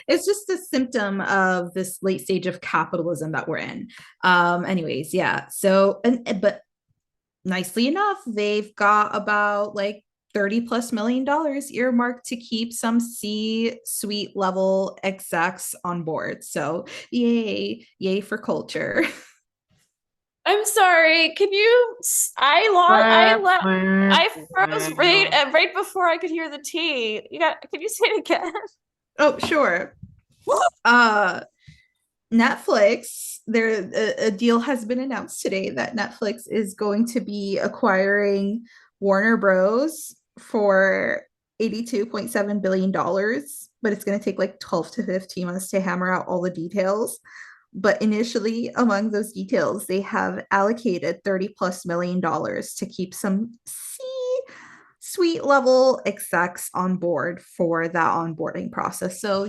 it's just a symptom of this late stage of capitalism that we're in. Anyways, yeah. So, but nicely enough, they've got about like $30+ million earmarked to keep some C-suite level execs on board. So, yay for culture. I'm sorry. Can you? I froze right before I could hear the T. Can you say it again? Oh, sure. Netflix, a deal has been announced today that Netflix is going to be acquiring Warner Bros. For $82.7 billion, but it's going to take like 12 to 15 months to hammer out all the details. But initially, among those details, they have allocated $30+ million to keep some C-suite level execs on board for that onboarding process. So,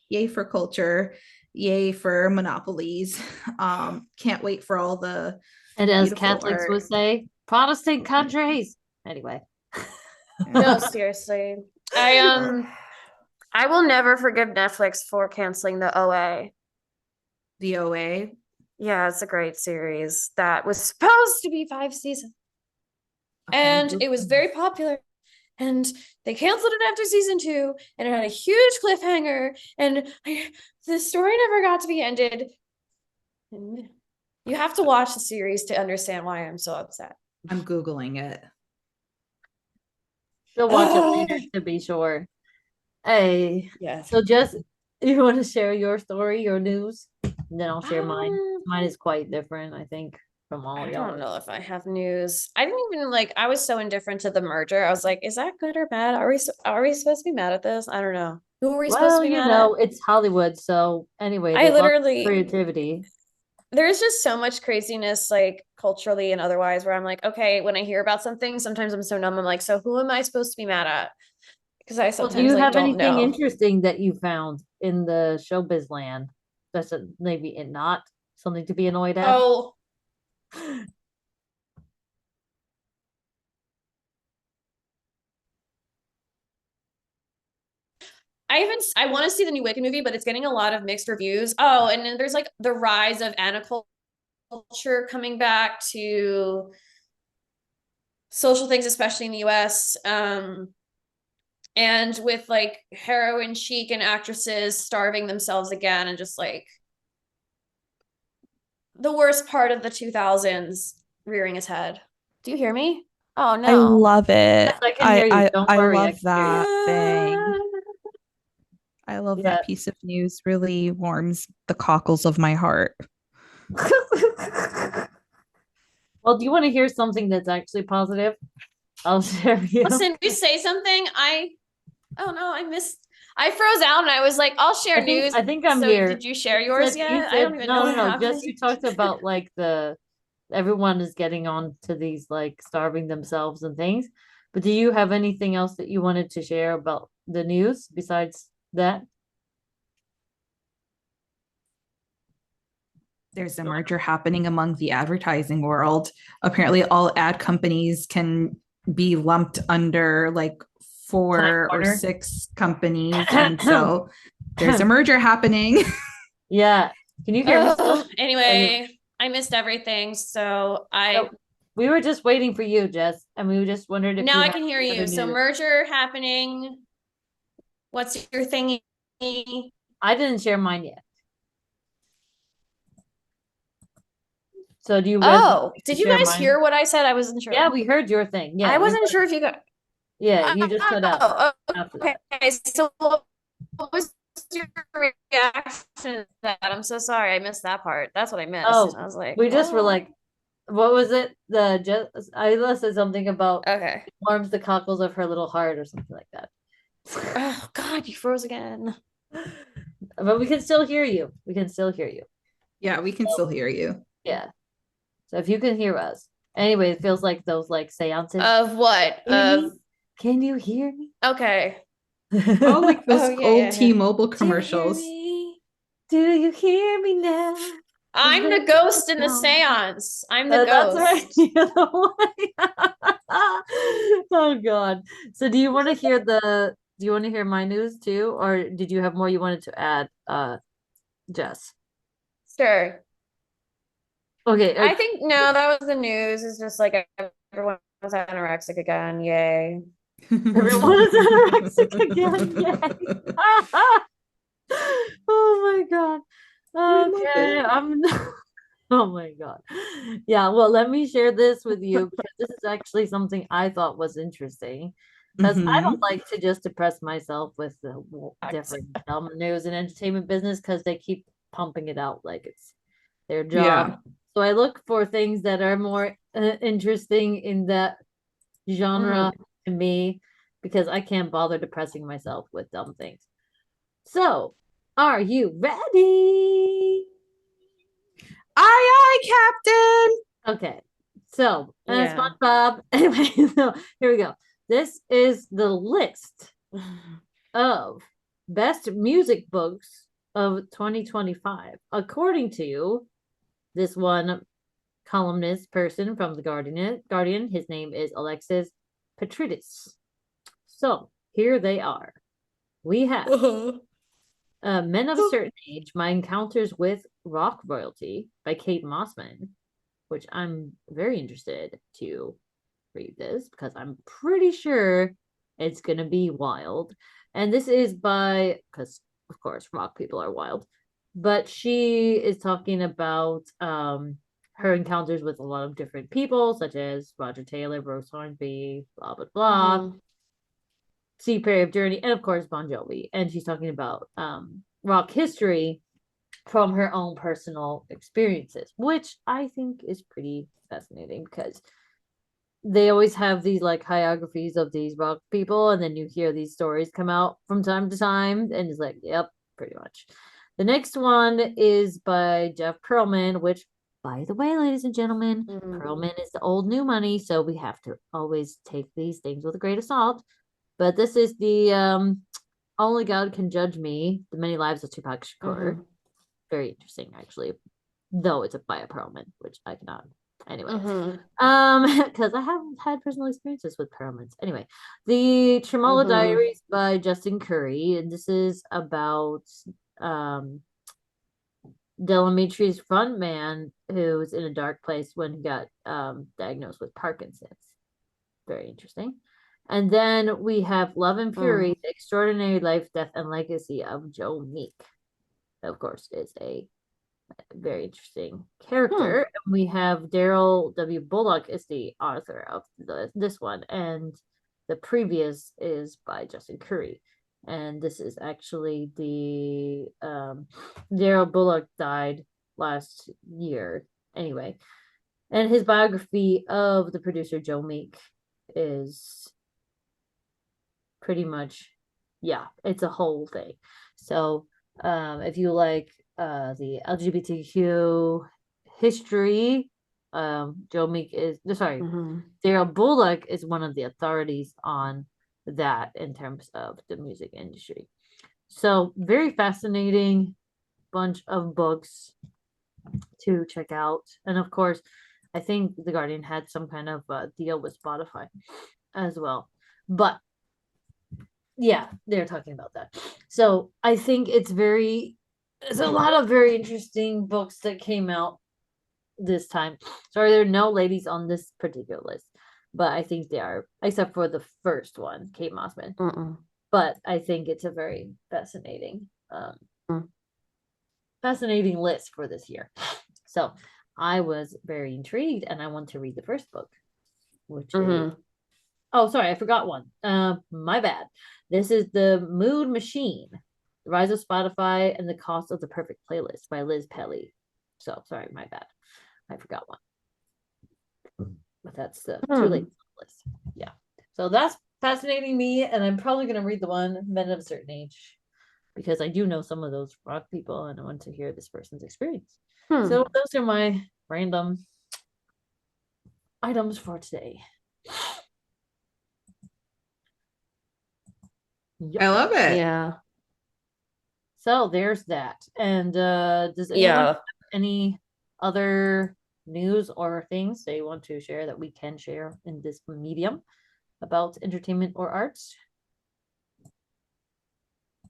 yay for culture, yay for monopolies. Can't wait for all the and as Catholics would say, Protestant countries. Anyway. No, seriously. I will never forgive Netflix for canceling the OA. The OA? Yeah, it's a great series that was supposed to be 5 seasons. And it was very popular. And they canceled it after season 2, and it had a huge cliffhanger, and the story never got to be ended. And you have to watch the series to understand why I'm so upset. I'm Googling it. She'll watch it later to be sure. Hey, Yes. so Jess, you want to share your story, your news? And then I'll share mine. Um, Mine is quite different, I think, from all I y'all. don't know if I have news. I didn't even like. I was so indifferent to the merger. I was like, "Is that good or bad? Are we supposed to be mad at this? I don't know. Who are we supposed to Well, be you mad at?" know, it's Hollywood, so anyway, I there's lots of literally, creativity. there's just so much craziness, like culturally and otherwise, where I'm like, okay, when I hear about something, sometimes I'm so numb. I'm like, so who am I supposed to be mad at? Because I Well, do sometimes you like have don't anything know. interesting that you found in the showbiz land that's maybe not something to be annoyed at? Oh, I want to see the new Wicked movie, but it's getting a lot of mixed reviews. Oh, and then there's like the rise of culture coming back to social things, especially in the US. And with like heroin chic and actresses starving themselves again, and just like the worst part of the 2000s rearing his head. Do you hear me? Oh I no. love it. Yes, I can hear you. Don't I worry, I love can hear you. that thing. I love Yeah. that piece of news. Really warms the cockles of my heart. Well, do you want to hear something that's actually positive? I'll share you. Listen, you say something. Oh no, I froze out and I was like, I'll share news. I think I'm So here. did you share yours You yet? I don't said even know no, no, what no. happened. Just you talked about like everyone is getting on to these like starving themselves and things. But do you have anything else that you wanted to share about the news besides that? There's a merger happening among the advertising world. Apparently, all ad companies can be lumped under like four or Corner. six companies. And so there's a merger happening. Yeah. Can you hear me still? Anyway, I missed everything. So we were just waiting for you, Jess, and we just wondered if now you I had can hear any other you. So news. merger happening. What's your thingy? I didn't share mine yet. So do you guys Oh, did you share guys mine? hear what I said? I wasn't sure. Yeah, we heard your thing. Yeah, I wasn't sure if you got. Yeah, you just cut out after Okay. that. So what was your reaction to that? I'm so sorry. I missed that part. That's what I missed. Oh, I was like, we just were what? like, what was it? Aayla said something about Okay. warms the cockles of her little heart or something like that. Oh God, you froze again. But we can still hear you. We can still hear you. Yeah, we can still hear you. Yeah. So if you can hear us. Anyway, it feels like those like seances. Of what? Can you hear me? Okay. Oh, like those yeah, old yeah. T-Mobile Do you hear commercials. me? Do you hear me now? I'm the ghost in the seance. I'm the That's ghost. right. You're the one. Oh God. So do you want to hear my news too? Or did you have more you wanted to add, Jess? Sure. Okay. I think no, that was the news. It's just like everyone was anorexic again. Yay. Everyone is anorexic again. Yay. Oh my God. Okay. Oh my God. Yeah, well, let me share this with you because this is actually something I thought was interesting. Because I don't like to just depress myself with the different news and entertainment business because they keep pumping it out like it's their job. Yeah. So I look for things that are more interesting in that genre to me because I can't bother depressing myself with dumb things. So, are you ready? Aye, aye, Captain. Okay. So, Yeah. SpongeBob. Anyway, so here we go. This is the list of best music books of 2025, according to this one columnist person from the Guardian. His name is Alexis Petridis. So here they are. We have Men of a Certain Age, My Encounters with Rock Royalty by Kate Mossman, which I'm very interested to read this because I'm pretty sure it's going to be wild. And this is because of course, rock people are wild, but she is talking about her encounters with a lot of different people, such as Roger Taylor, Rose Hornby, blah, blah, blah. Sea Period of Journey, and of course Bon Jovi. And she's talking about rock history from her own personal experiences, which I think is pretty fascinating because they always have these like biographies of these rock people, and then you hear these stories come out from time to time, and it's like, yep, pretty much. The next one is by Jeff Pearlman, which, by the way, ladies and gentlemen, Pearlman is the old new money, so we have to always take these things with a grain of salt. But this is the Only God Can Judge Me, The Many Lives of Tupac Shakur. Very interesting, actually, though it's by a Pearlman, which I cannot. Anyway, because I haven't had personal experiences with Pearlmans. Anyway, the Tremolo Diaries by Justin Curry, and this is about Delamitre's frontman who was in a dark place when he got diagnosed with Parkinson's. Very interesting. And then we have Love and Fury, The Extraordinary Life, Death, and Legacy of Joe Meek. Of course, is a very interesting character. And we have Daryl W. Bullock is the author of this one, and the previous is by Justin Curry. And this is actually the Daryl Bullock died last year anyway, and his biography of the producer Joe Meek is pretty much, yeah, it's a whole thing. So if you like the LGBTQ history, Joe Meek is Daryl Bullock is one of the authorities on that in terms of the music industry. So very fascinating bunch of books to check out. And of course, I think The Guardian had some kind of deal with Spotify as well. But yeah, they're talking about that. So I think there's a lot of very interesting books that came out this time. Sorry, there are no ladies on this particular list, but I think they are, except for the first one, Kate Mossman. But I think it's a very fascinating fascinating list for this year. So I was very intrigued, and I want to read the first book, which is, oh, sorry, I forgot one. My bad. This is The Mood Machine, The Rise of Spotify and the Cost of the Perfect Playlist by Liz Pelly. So sorry, my bad. I forgot one. But that's the too late list. Yeah. So that's fascinating me, and I'm probably going to read the one Men of a Certain Age, because I do know some of those rock people, and I want to hear this person's experience. So those are my random items for today. I love it. Yeah. So there's that. And does anyone have any other news or things they want to share that we can share in this medium about entertainment or arts?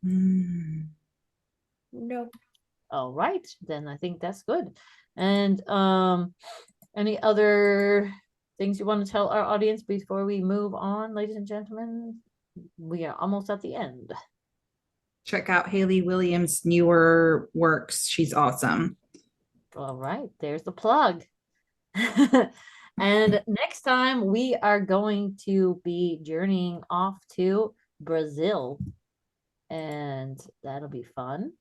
No. All right, then I think that's good. And any other things you want to tell our audience before we move on, ladies and gentlemen? We are almost at the end. Check out Haley Williams' newer works. She's awesome. All right, there's the plug. And next time we are going to be journeying off to Brazil, and that'll be fun.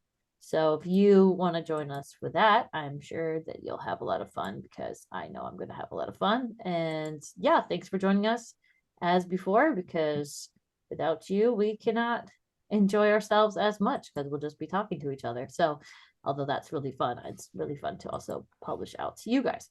So if you want to join us for that, I'm sure that you'll have a lot of fun, because I know I'm going to have a lot of fun. And yeah, thanks for joining us as before, because without you, we cannot enjoy ourselves as much, because we'll just be talking to each other. So although that's really fun, it's really fun to also publish out to you guys.